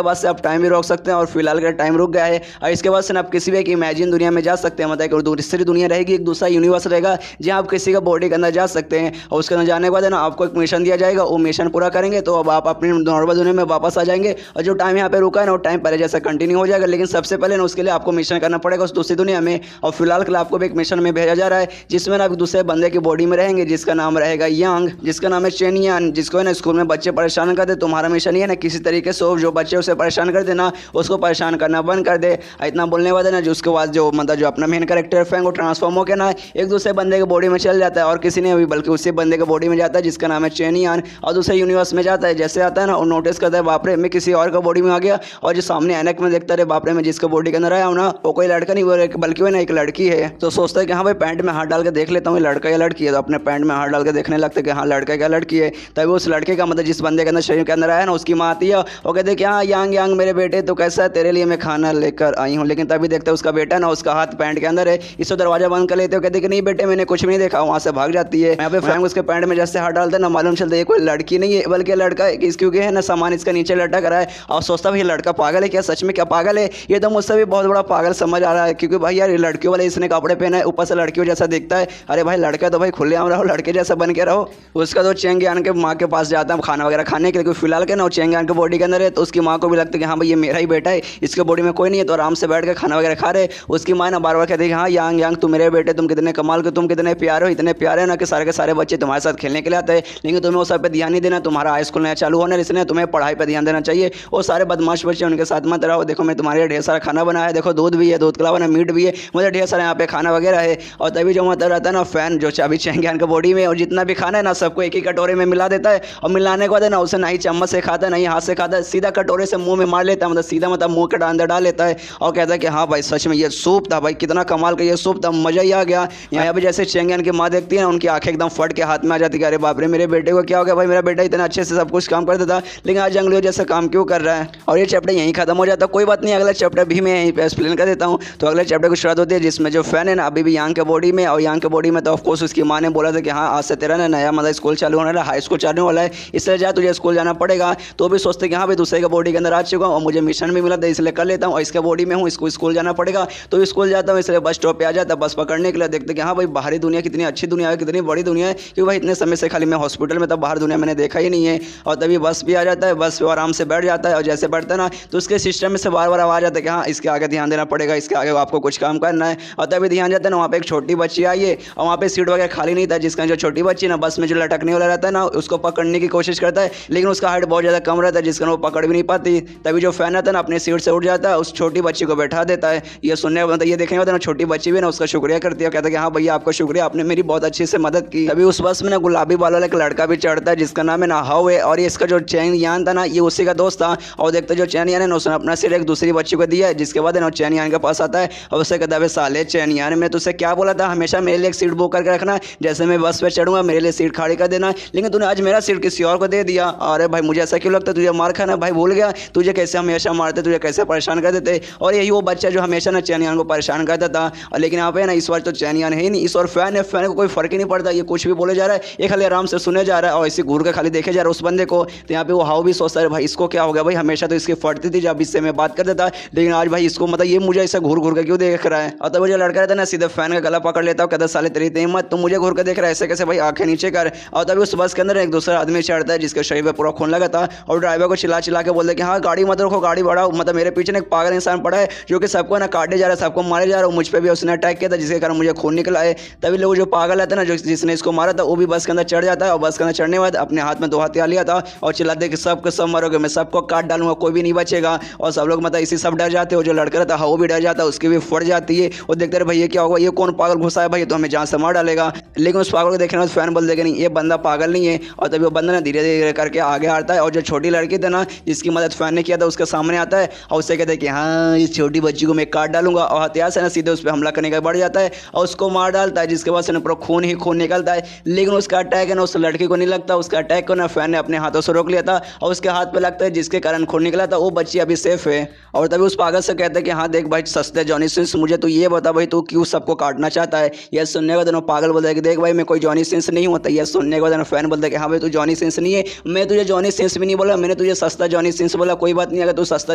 बाद से आप टाइम भी रोक सकते हैं, और फिलहाल का टाइम रुक गया है। और इसके बाद से आप किसी भी एक इमेजिन दुनिया में जा सकते हैं, मतलब एक दूसरी दुनिया रहेगी, एक दूसरा यूनिवर्स रहेगा, जहाँ आप किसी का बॉडी के अंदर जा सकते हैं। और उसके अंदर जाने के बाद है ना आपको एक मिशन दिया जाएगा, वो मिशन पूरा करेंगे तो अब आप अपनी नॉर्मल दुनिया में वापस आ जाएंगे, और जो टाइम यहाँ पे रुका है ना वो टाइम पहले जैसा कंटिन्यू हो जाएगा। लेकिन सबसे पहले ना उसके लिए आपको मिशन करना पड़ेगा उस दूसरी दुनिया में, और फिलहाल के लिए आपको भी एक मिशन में भेजा जा रहा है, जिसमें आप दूसरे बंदे की बॉडी में रहेंगे, जिसका नाम रहेगा यांग, जिसका नाम है चेनियान, जिसको है ना स्कूल में बच्चे परेशान कर दे। तुम्हारा मिशन ये है ना किसी तरीके से जो बच्चे उसे परेशान कर देना, उसको परेशान करना बंद कर दे। इतना बोलने वाला ना जो उसके बाद जो मतलब जो अपना मेन कैरेक्टर फैंग वो ट्रांसफॉर्म होकर ना एक दूसरे बंदे के बॉडी में चल जाता है, और किसी ने भी बल्कि उसी बंदे के बॉडी में जाता है जिसका नाम है चेनियान, और दूसरे यूनिवर्स में जाता है। जैसे आता है ना वो नोटिस करता है बाप रे मैं किसी और का बॉडी में आ गया, और जो सामने ऐनक में देखता है बाप रे मैं जिसका बॉडी के अंदर आया हूँ ना वो कोई लड़का नहीं बल्कि वो ना एक लड़की है। तो सोचता है कि हाँ भाई पैंट में हाथ डाल के देख लेता हूँ ये लड़का या लड़की है, तो अपने पैंट में हाथ डाल के देखने लगता है कि हाँ लड़का क्या लड़की है। तभी उस लड़के का मतलब जिस बंदे के अंदर शरीर के अंदर आया ना उसकी माँ आती है, और कहते हैं कि हाँ यांग यांग मेरे बेटे तो कैसा है, तेरे लिए मैं खाना लेकर आई हूँ। लेकिन तभी देखते हैं उसका बेटा ना उसका हाथ पैंट के अंदर है, इसको दरवाजा बंद कर लेते हो, कहते कि नहीं बेटे मैंने कुछ भी नहीं देखा, वहाँ से भाग जाती है। यहाँ पे फैंग उसके पैंट में जैसे हाथ डालता है ना मालूम चलता है कोई लड़की नहीं है बल्कि लड़का है, क्योंकि है ना सामान इसका नीचे लटक रहा है, और सोचता भाई लड़का पागल है क्या, सच में क्या पागल है। ये तो मुझसे भी बहुत बड़ा पागल समझ आ रहा है, क्योंकि भाई यार लड़कियों वाले इसने कपड़े पहने हैं, ऊपर से लड़कियों जैसा दिखता है। अरे भाई लड़का तो भाई खुले आम रहो, लड़के जैसा बन के रहो। उसका तो चेंगियान के माँ के पास जाता है खाना वगैरह खाने के लिए, क्योंकि फिलहाल के ना चेंगियान के बॉडी के अंदर है, तो उसकी माँ को भी लगता है कि हाँ भाई ये मेरा ही बेटा है, इसके बॉडी में कोई नहीं है, तो आराम से बैठ के खाना वगैरह खा रहे। उसकी माँ ना बार बार कहती है कि हाँ यांग यांग तुम मेरे बेटे, तुम कितने कमाल के, तुम कितने प्यारे हो, इतने प्यारे हो ना कि सारे के सारे बच्चे तुम्हारे साथ खेलने के लिए आते हैं, लेकिन तुम्हें वो सब पे ध्यान नहीं देना, तुम्हारा हाई स्कूल नया चालू होने इसलिए तुम्हें पढ़ाई पर ध्यान देना चाहिए। वो सारे बदमाश बच्चे उनके साथ मत रहो, देखो मैं तुम्हारे लिए ढेर सारा खाना बनाया है, देखो दूध भी है, दूध के अलावा ना मीट भी है, मुझे ढेर सारा यहाँ पे खाना वगैरह है। और तभी जो मतलब रहता है ना फैन जो चाबी चेंगियान के बॉडी में, और जितना भी खाना है ना सबको एक ही कटोरे में मिला देता है, और लाने के बाद है ना उसे नहीं चम्मच से खाता है नहीं हाथ से खाता है, सीधा कटोरे से मुंह में मार लेता है, मतलब सीधा मतलब मुंह के अंदर डाल लेता है और कहता है कि हाँ भाई सच में ये सूप था भाई, कितना कमाल का ये सूप था, मजा ही आ गया। यहाँ पे जैसे चेंगियान की माँ देखती है ना, उनकी आंखें एकदम फट के हाथ में आ जाती है, अरे बाप रे मेरे बेटे को क्या हो गया भाई, मेरा बेटा इतना अच्छे से सब कुछ काम करता था लेकिन आज जंगलियों जैसे काम क्यों कर रहा है। और ये चैप्टर यहीं खत्म हो जाता है। कोई बात नहीं, अगला चैप्टर भी मैं यहीं पे एक्सप्लेन कर देता हूँ। तो अगले चैप्टर की शुरुआत होती है जिसमें जो फैन है ना अभी भी यांग के बॉडी में, और यांग के बॉडी में तो ऑफकोर्स उसकी माँ ने बोला था कि हाँ आज से तेरा ना नया मतलब स्कूल चालू होने वाला है, हाई स्कूल चालू वाला है, इसलिए जा तुझे स्कूल जाना पड़ेगा। तो भी सोचते कि हाँ भाई दूसरे के बॉडी के अंदर आ चुका हूँ और मुझे मिशन भी मिला था इसलिए कर लेता हूँ, और इसके बॉडी में हूँ, इसको स्कूल जाना पड़ेगा। तो स्कूल जाता हूँ इसलिए बस स्टॉप पे आ जाता है बस पकड़ने के लिए। देखते कि हाँ भाई बाहरी दुनिया कितनी अच्छी दुनिया है, कितनी बड़ी दुनिया है, क्योंकि भाई इतने समय से खाली मैं हॉस्पिटल में, तब बाहर दुनिया मैंने देखा ही नहीं है। और तभी बस भी आ जाता है, बस पे आराम से बैठ जाता है, और जैसे बैठता है ना तो उसके सिस्टम में से बार बार आवाज आता है कि हाँ इसके आगे ध्यान देना पड़ेगा, इसके आगे आपको कुछ काम करना है। और तभी ध्यान जाता है ना वहाँ पे एक छोटी बच्ची आई है और वहाँ पे सीट वगैरह खाली नहीं था, जिसका जो छोटी बच्ची ना बस में जो लटकने वाला रहता है ना उसको पकड़ने की कोशिश करता है, लेकिन उसका हाइट बहुत ज़्यादा कम रहता है जिसका वो पकड़ भी नहीं पाती। तभी जो फैन आता है ना अपने सीट से उठ जाता है, उस छोटी बच्ची को बैठा देता है। ये सुनने मतलब ये देखने होता है ना छोटी बच्ची भी ना उसका शुक्रिया करती है, कहता है कि हाँ भैया आपका शुक्रिया, आपने मेरी बहुत अच्छी से मदद की। तभी उस बस में ना गुलाबी बाल वाला एक लड़का भी चढ़ता है जिसका नाम है ना हाउ है, और ये इसका जो चैन यान था ना ये उसी का दोस्त था। और देखते जो चैन यान है ना उसने अपना सीट एक दूसरी बच्ची को दिया है, जिसके बाद है ना चैन यान के पास आता है और उससे कहता है साले चैन यान मैंने तुझसे क्या बोला था हमेशा मेरे लिए एक सीट बुक करके रखना, जैसे मैं बस पे चढ़ूंगा मेरे लिए सीट खाली कर देना, लेकिन तूने आज मेरा सीट किसी और को दे दिया। अरे भाई मुझे ऐसा क्यों लगता है तुझे मार खाना, भाई भूल गया तुझे कैसे हमेशा मारते, तुझे कैसे परेशान कर देते। और यही वो बच्चा जो हमेशा ना चैन यान को परेशान करता था, और लेकिन यहाँ पे ना इस बार तो चैन यान है ही नहीं, इस बार फैन है, फैन को कोई फर्क ही नहीं पड़ता, ये कुछ भी बोले जा रहा है, ये खाली आराम से सुने जा रहा है और इसी घूर के खाली देखे जा रहा है उस बंदे को। तो यहाँ पे वो हाउ भी सोचता है भाई इसको क्या हो गया, भाई हमेशा तो इसकी फटती थी जब इससे मैं बात कर देता, लेकिन आज भाई इसको मतलब ये मुझे ऐसा घूर घूर के क्यों देख रहा है। और तब वो जो लड़का रहता है ना सीधे फैन का गला पकड़ लेता है, कहता साले तेरी हिम्मत, तुम मुझे घूर के देख रहा है ऐसे कैसे, भाई आंखें नीचे कर। और तभी उस बस के अंदर एक दूसरा आदमी चढ़ता है जिसके शरीर में पूरा खून लगा था, और ड्राइवर को चिल्ला चिल्ला के बोलते हैं कि हाँ गाड़ी मत रोको, गाड़ी बढ़ाओ, मतलब मेरे पीछे एक पागल इंसान पड़ा है जो कि सबको ना काटे जा रहा है, सबको मारे जा रहा है, मुझ पर भी उसने अटैक किया था जिसके कारण मुझे खून निकला है। तभी लोग जो पागल रहता है ना जो जिसने इसको मारा था वो भी बस के अंदर चढ़ जाता है, और बस के अंदर चढ़ने के बाद अपने हाथ में 2 हथियार लिया था और चिल्लाते कि सबके सब मरोगे, मैं सबको काट डालूंगा, कोई भी नहीं बचेगा। और सब लोग मतलब इसी सब डर जाते हो, जो लड़का रहता है वो भी डर जाता है, उसकी भी फट जाती है। और देखते रहे भैया क्या होगा, ये कौन पागल घुसा है भाई, तो हमें जान से मार डालेगा। लेकिन उस पागल को देखने में फैन बोल देगा नहीं ये बंदा पागल नहीं है। और तभी वो बंदा ना धीरे धीरे करके आगे आता है, और जो छोटी लड़की थी ना जिसकी मदद फैन ने किया था उसके सामने आता है और उससे कहते हैं कि हाँ इस छोटी बच्ची को मैं काट डालूंगा, और हथियार से ना सीधे उस पर हमला करने का बढ़ जाता है और उसको मार डालता है, जिसके बाद से ना पूरा खून ही खून निकलता है। लेकिन उसका अटैक है ना उस लड़की को नहीं लगता, उसका अटैक को ना फैन ने अपने हाथों से रोक लिया था और उसके हाथ पे लगता है जिसके कारण खून निकला था, वो बच्ची अभी सेफ है। और तभी उस पागल से कहते हैं कि हाँ देख भाई सस्ते जॉनी सिंस, मुझे तो ये बता भाई तू क्यों सबको काटना चाहता है। यह सुनने के बाद पागल बोलता है कि देख भाई मैं कोई जॉनी सिंस नहीं होता। यह सुनने के बाद फैन बोलता है कि हाँ भाई तू जॉनी सिंस नहीं है, मैं तुझे जॉनी सिंस भी नहीं बोला, मैंने तुझे सस्ता जॉनी सिंस बोला। कोई बात नहीं, अगर तू सस्ता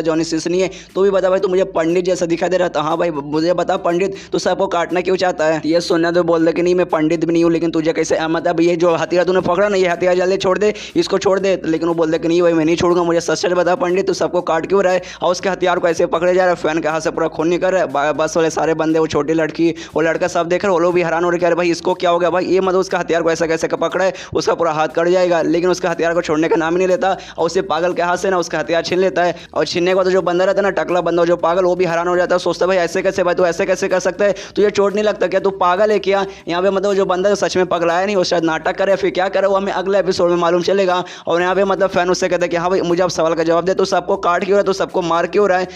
जॉनी सिंस नहीं है तो भी बता भाई तू मुझे पंडित जैसा दिखाई दे रहा था। हाँ भाई मुझे बता पंडित तू सबको काटना क्यों चाहता है। ये सुनना तो बोल दे कि नहीं मैं पंडित भी नहीं हूँ, लेकिन तुझे कैसे मतलब ये जो हथियार तूने पकड़ा ना ये हथियार जल्दी छोड़ दे, इसको छोड़ दे। लेकिन वो बोल दे कि नहीं भाई मैं नहीं छोड़ूंगा, मुझे सच सच बता पंडित तू सबको काट क्यों रहा है। और उसके हथियार को ऐसे पकड़े जा रहा है, फैन के हाथ से पूरा खून निकल रहा है। बस वाले सारे बंदे, वो छोटी लड़की, वो लड़का सब देख रहे, वो लोग भी हैरान हो रहे हैं भाई इसको क्या हो गया, भाई ये मतलब उसका हथियार को ऐसा कैसे पकड़ा है, उसका पूरा हाथ कट जाएगा। लेकिन उसका हथियार को छोड़ने का नाम ही नहीं लेता और उसे पागल के हाथ से ना उसका हथियार छीन लेता है। और छीनने के बाद जो बंदा रहता है ना टकला बंदा जो पागल, वो भी हैरान हो जाता है, सोचता है भाई ऐसे कैसे, भाई तू ऐसे कैसे कर सकता है, तुझे चोट नहीं लगता क्या, तू पागल है क्या। यहाँ पे मतलब जो बंदा सच में पगलाया नहीं, वो शायद नाटक करे फिर क्या करे, वो हमें अगले एपिसोड में मालूम चलेगा। और यहाँ पे मतलब फैन उससे कहता है कि हाँ भाई मुझे आप सवाल का जवाब दे, तू सबको काट क्यों रहा है, तू सबको मार क्यों रहा है।